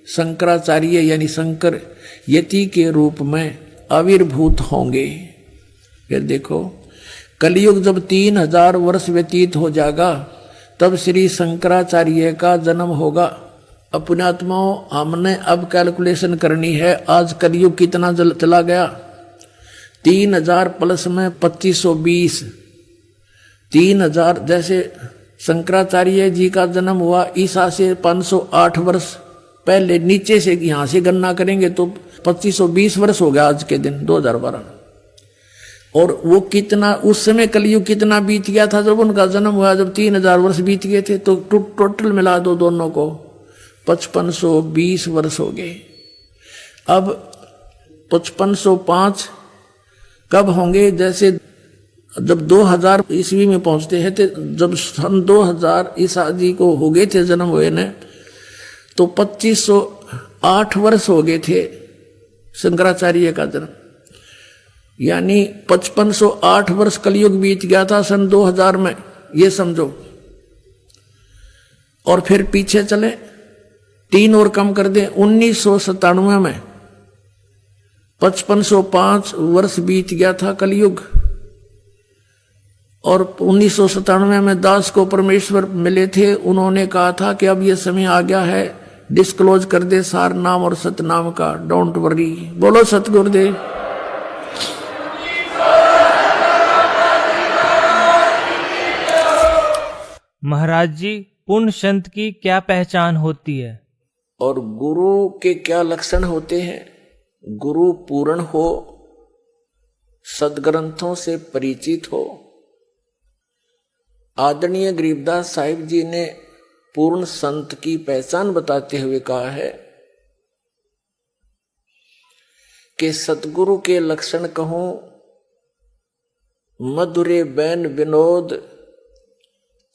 शंकराचार्य यानी शंकर यति के रूप में आविर्भूत होंगे। फिर देखो, कलयुग जब 3000 वर्ष व्यतीत हो जाएगा तब श्री शंकराचार्य का जन्म होगा। अपने आत्माओं, हमने अब कैलकुलेशन करनी है। आज कलयुग कितना चला गया? 3000 प्लस में 2520, 3000। जैसे शंकराचार्य जी का जन्म हुआ ईसा से 508 वर्ष पहले, नीचे से यहां से गणना करेंगे तो 2520 वर्ष हो गया आज के दिन 2012। और वो कितना उस समय कलयुग कितना बीत गया था जब उनका जन्म हुआ, जब 3000 वर्ष बीत गए थे। तो टोटल मिला दो दोनों को, 5520 वर्ष हो गए। अब 5505 कब होंगे? जैसे जब 2000 ईस्वी में पहुंचते हैं, तो जब सन 2000 ईसा जी को हो गए थे जन्म हुए ने, तो 2508 वर्ष हो गए थे शंकराचार्य का जन्म। यानी 5508 वर्ष कलयुग बीत गया था सन 2000 में, ये समझो। और फिर पीछे चले 3 और कम कर दें, 1997 में 5505 वर्ष बीत गया था कलयुग। और 1997 में दास को परमेश्वर मिले थे, उन्होंने कहा था कि अब यह समय आ गया है, डिस्क्लोज कर दे सार नाम और सतनाम का, डोंट वरी। बोलो सतगुरुदेव। महाराज जी, पूर्ण संत की क्या पहचान होती है? और गुरु के क्या लक्षण होते हैं? गुरु पूर्ण हो, सदग्रंथों से परिचित हो। आदरणीय गरीबदास साहिब जी ने पूर्ण संत की पहचान बताते हुए कहा है कि सतगुरु के लक्षण कहूं, मधुरे बैन विनोद,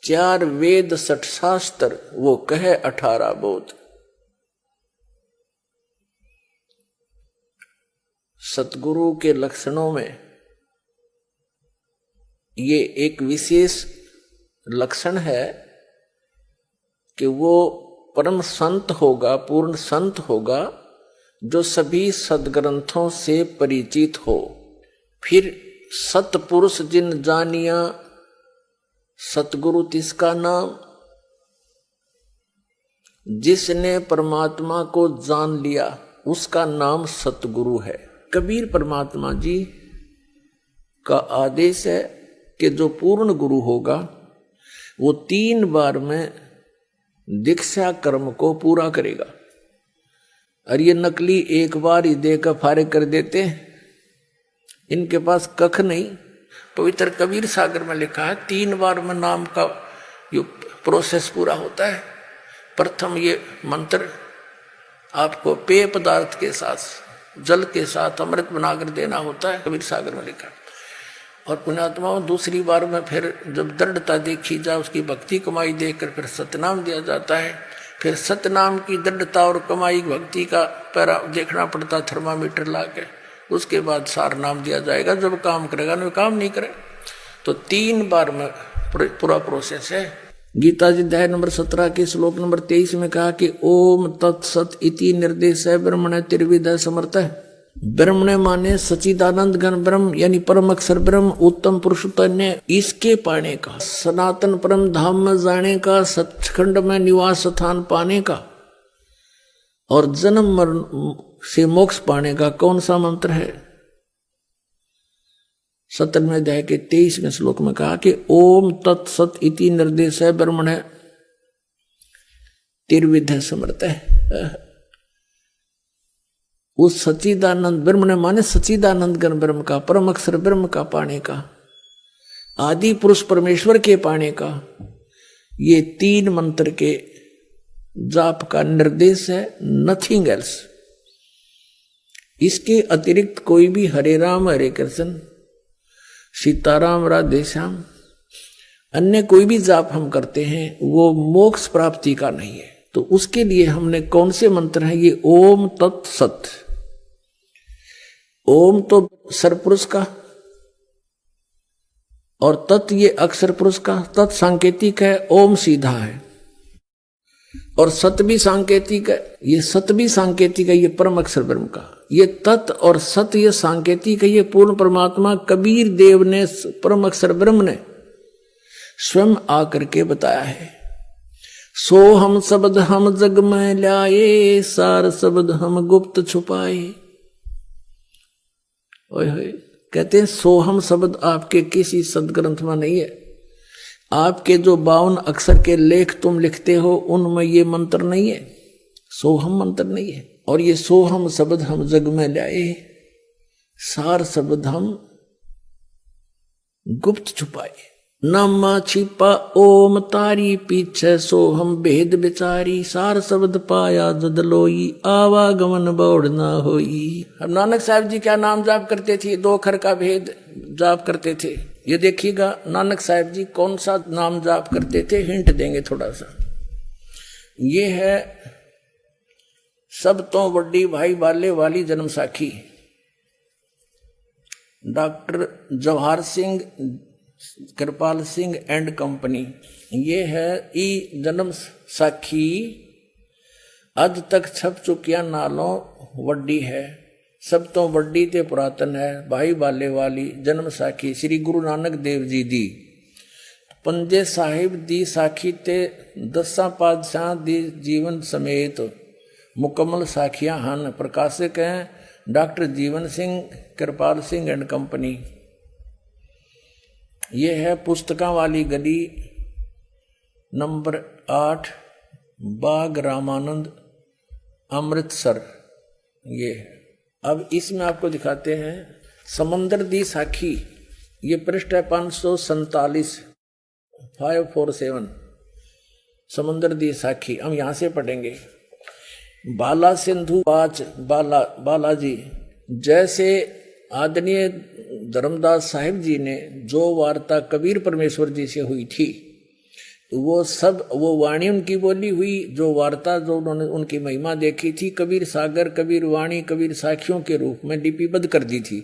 4 वेद 60 शास्त्र, वो कहे 18 बोध। सतगुरु के लक्षणों में ये एक विशेष लक्षण है कि वो परम संत होगा, पूर्ण संत होगा, जो सभी सदग्रंथों से परिचित हो। फिर सतपुरुष जिन जानिया, सतगुरु तिसका नाम। जिसने परमात्मा को जान लिया उसका नाम सतगुरु है। कबीर परमात्मा जी का आदेश है कि जो पूर्ण गुरु होगा वो 3 बार में दीक्षा कर्म को पूरा करेगा। और ये नकली एक बार ही देकर फारिग कर देते हैं, इनके पास कख नहीं। पवित्र कबीर सागर में लिखा है 3 बार में नाम का ये प्रोसेस पूरा होता है। प्रथम ये मंत्र आपको पेय पदार्थ के साथ, जल के साथ अमृत बनाकर देना होता है, कबीर सागर में लिखा। और पुण्यात्माओं, दूसरी बार में फिर जब दृढ़ता देखी जाए, उसकी भक्ति कमाई देखकर फिर सतनाम दिया जाता है। फिर सतनाम की दृढ़ता और कमाई भक्ति का पैरा देखना पड़ता थर्मामीटर ला के, उसके बाद सार नाम दिया जाएगा। जब काम करेगा ना, काम नहीं करे तो 3 बार में पूरा प्रोसेस है। गीता जी अध्याय नंबर 17 के श्लोक नंबर 23 में कहा कि ओम तत्सत इति निर्देश है ब्रह्मण त्रिविध समर्थ है। ब्रह्मण माने सचिदानंद घन ब्रह्म यानी परम अक्षर ब्रह्म, उत्तम पुरुषोत्तम, इसके पाने का, सनातन परम धाम में जाने का, सचखंड में निवास स्थान पाने का और जन्म मरण से मोक्ष पाने का कौन सा मंत्र है? 17वें अध्याय के 23वें श्लोक में कहा कि ओम तत्सत इति निर्देश है ब्रह्मण त्रिविध समर्थ है। उस सच्चिदानंद ब्रह्म ने माने सच्चिदानंद घन ब्रह्म का, परम अक्षर ब्रह्म का पाने का, आदि पुरुष परमेश्वर के पाने का, ये 3 मंत्र के जाप का निर्देश है, नथिंग एल्स। इसके अतिरिक्त कोई भी हरे राम हरे कृष्ण, सीताराम राधे श्याम, अन्य कोई भी जाप हम करते हैं वो मोक्ष प्राप्ति का नहीं है। तो उसके लिए हमने कौन से मंत्र हैं, ये ओम तत् सत। ओम तो सरपुरुष का और तत् ये अक्षर पुरुष का, तत् सांकेतिक है, ओम सीधा है, और सत भी सांकेतिक है। ये सत भी सांकेतिक है, ये परम अक्षर ब्रह्म का। ये तत् और सत ये सांकेतिक है, ये पूर्ण परमात्मा कबीर देव ने, परम अक्षर ब्रह्म ने स्वयं आकर के बताया है। सो हम शब्द हम जग में ल्याए, सार शब्द हम गुप्त छुपाए। ओए होए, कहते हैं सोहम शब्द आपके किसी सदग्रंथ में नहीं है। आपके जो 52 अक्षर के लेख तुम लिखते हो उनमें ये मंत्र नहीं है, सोहम मंत्र नहीं है। और ये सोहम शब्द हम जग में लाए, सार शब्द हम गुप्त छुपाए। नामा छिपा ओम तारी पीछे, सोहम भेद बिचारी, सार शब्द पाया जद लोई, आवागमन बौड़ ना होई। अब नानक साहब जी क्या नाम जाप करते थे, 2 अक्षर का भेद जाप करते थे। ये देखिएगा नानक साहब जी कौन सा नाम जाप करते थे, हिंट देंगे थोड़ा सा। ये है सब तो बड़ी भाई बाले वाली जन्म साखी, doctor Jawahar Singh Kripal Singh and company. ये है ई जन्म साखी, अज तक छप चुकिया नालों वड्डी है, सब तो वड्डी ते पुरातन है, भाई बाले वाली जन्म साखी श्री गुरु नानक देव जी दी। पंजे साहिब दी साखी ते 10 पातशाह दी जीवन समेत मुकम्मल साखियां हन। प्रकाशक हैं doctor Jeevan Singh Kripal Singh and company. ये है पुस्तकां वाली गली नंबर 8 बाग रामानंद अमृतसर। ये अब इसमें आपको दिखाते हैं समंदर दी साखी। ये पृष्ठ है 547 547 समंदर दी साखी। हम यहां से पढ़ेंगे। बाला सिंधु पाच बालाजी, जैसे आदरणीय धर्मदास साहिब जी ने जो वार्ता कबीर परमेश्वर जी से हुई थी, वो सब वो वाणी उनकी बोली हुई, जो वार्ता जो उन्होंने उनकी महिमा देखी थी, कबीर सागर कबीर वाणी कबीर साखियों के रूप में लिपिबद्ध कर दी थी।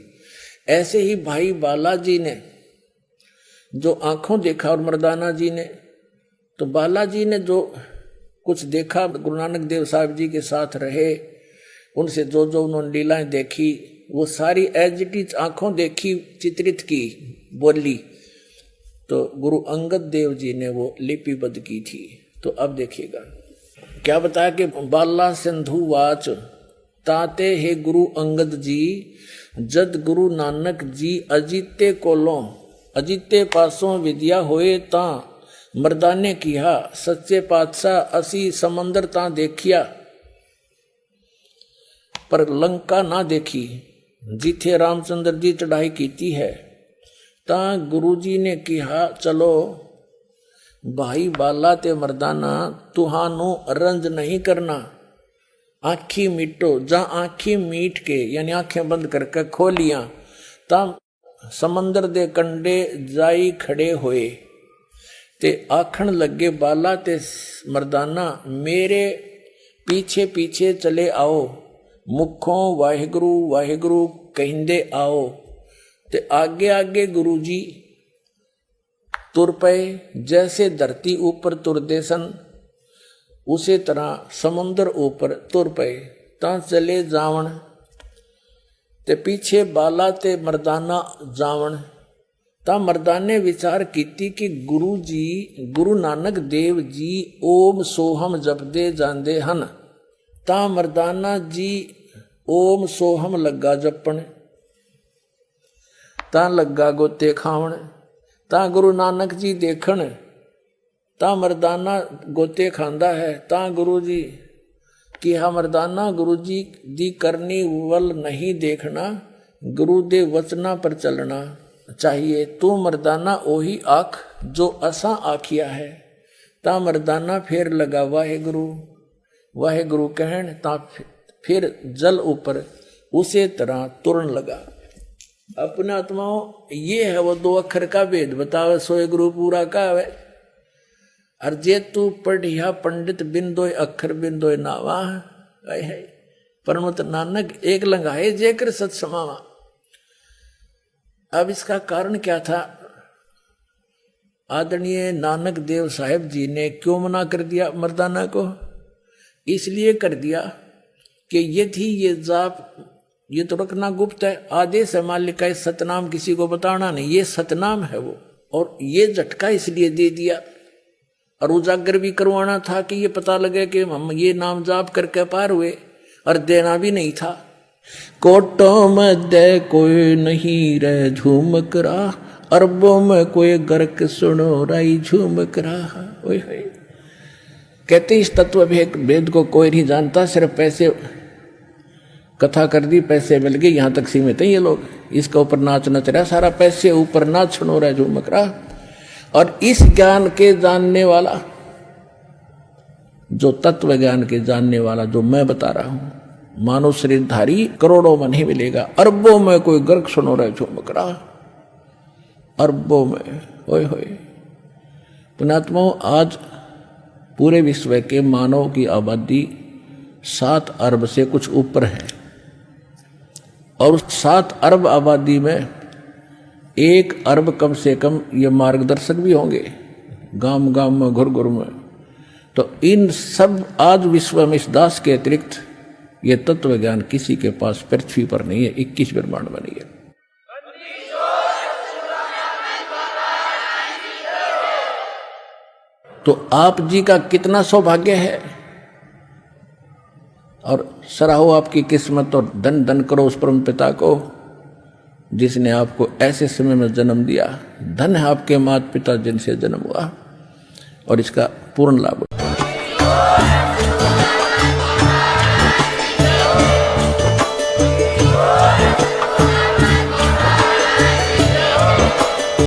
ऐसे ही भाई बालाजी ने जो आंखों देखा और मर्दाना जी ने, तो बालाजी ने जो कुछ देखा, गुरु नानक देव साहब जी के साथ रहे, उनसे जो जो उन्होंने लीलाएं देखी वो सारी एज इट इज आंखों देखी चित्रित की बोली, तो गुरु अंगद देव जी ने वो लिपिबद्ध की थी। तो अब देखिएगा क्या बताया कि बाला सिंधु वाच ताते हे गुरु अंगद जी, जद गुरु नानक जी अजीते कोलों अजीते पासों विद्या होए ता मर्दाने किया, सच्चे पातशाह असी समंदर ता देखिया पर लंका ना देखी, जिथे रामचंद्र जी चढ़ाई कीती है। ता गुरु जी ने कहा चलो भाई बाला ते मर्दाना, तुहानू रंज नहीं करना, आँखी मीटो। जा आँखी मीट के यानी आंखें बंद करके खोलियां, ता समंदर दे कंडे जाई खड़े होए, ते आखण लगे बाला ते मर्दाना, मेरे पीछे पीछे चले आओ, मुखों वाहिगुरु वाहिगुरु कहिंदे आओ। ते आगे आगे गुरु जी तुर पे, जैसे धरती ऊपर तुरदे सन उसे तरह समुंदर ऊपर तुर पे, ता चले जावण, ते पीछे बाला ते मर्दाना जावण। ता मर्दाने विचार कीती कि गुरु जी गुरु नानक देव जी ओम सोहम जपदे जांदे हन। ता मर्दाना जी ओम सोहम लगा जपण, ता लगा गोते खावण। ता गुरु नानक जी देखण, ता मर्दाना गोते खांदा है। ता गुरु जी कि हा मर्दाना गुरु जी दी करनी वल नहीं देखना, गुरु दे वचना पर चलना चाहिए। तू मर्दाना ओही आख जो असा आखिया है, ता मर्दाना फेर लगा वाहे गुरु कहन, ता फिर जल ऊपर उसे तरह तुरन लगा। अपने आत्माओं ये है वो दो अक्षर का भेद बतावे, सोए गुरु पूरा का है। और जे तू पढ़िया पंडित बिंदोय अक्षर बिंदोय नावा है, परमत नानक एक लंघाए जेकर सत समावा। अब इसका कारण क्या था? आदरणीय नानक देव साहेब जी ने क्यों मना कर दिया मर्दाना को? इसलिए कर दिया कि ये थी ये जाप, ये तो रखना गुप्त है, आदेश है मालिक का, सतनाम किसी को बताना नहीं, ये सतनाम है वो। और ये झटका इसलिए दे दिया और उजागर भी करवाना था कि ये पता लगे कि हम ये नाम जाप करके पार हुए, और देना भी नहीं था। कोटों में दे कोई नहीं रे झूमक रहा, अरबों में कोई गर्क सुनो राई झूमक रहा। कहते इस तत्व भेद को कोई नहीं जानता, सिर्फ पैसे कथा कर दी, पैसे मिल गए, यहां तक सीमित है ये लोग। इसके ऊपर नाच नच रहा, सारा पैसे ऊपर नाच सुनो रहा झूमक रहा। और इस ज्ञान के जानने वाला, जो तत्व ज्ञान के जानने वाला जो मैं बता रहा हूं, मानव शरीरधारी करोड़ों में नहीं मिलेगा, अरबों में कोई गर्क सुनो रहा झूमक रहा, अरबों में। होए पुण्यात्माओं, आज पूरे विश्व के मानव की आबादी 7 अरब से कुछ ऊपर है, और 7 अरब आबादी में 1 अरब कम से कम ये मार्गदर्शक भी होंगे गांव गांव में, घुर घुर में। तो इन सब आज विश्व में इस दास के अतिरिक्त ये तत्व ज्ञान किसी के पास पृथ्वी पर नहीं है, 21 ब्रह्मांड में नहीं है। तो आप जी का कितना सौभाग्य है, और सराहो आपकी किस्मत, और धन धन करो उस परम पिता को जिसने आपको ऐसे समय में जन्म दिया। धन है आपके माता पिता जिनसे जन्म हुआ, और इसका पूर्ण लाभ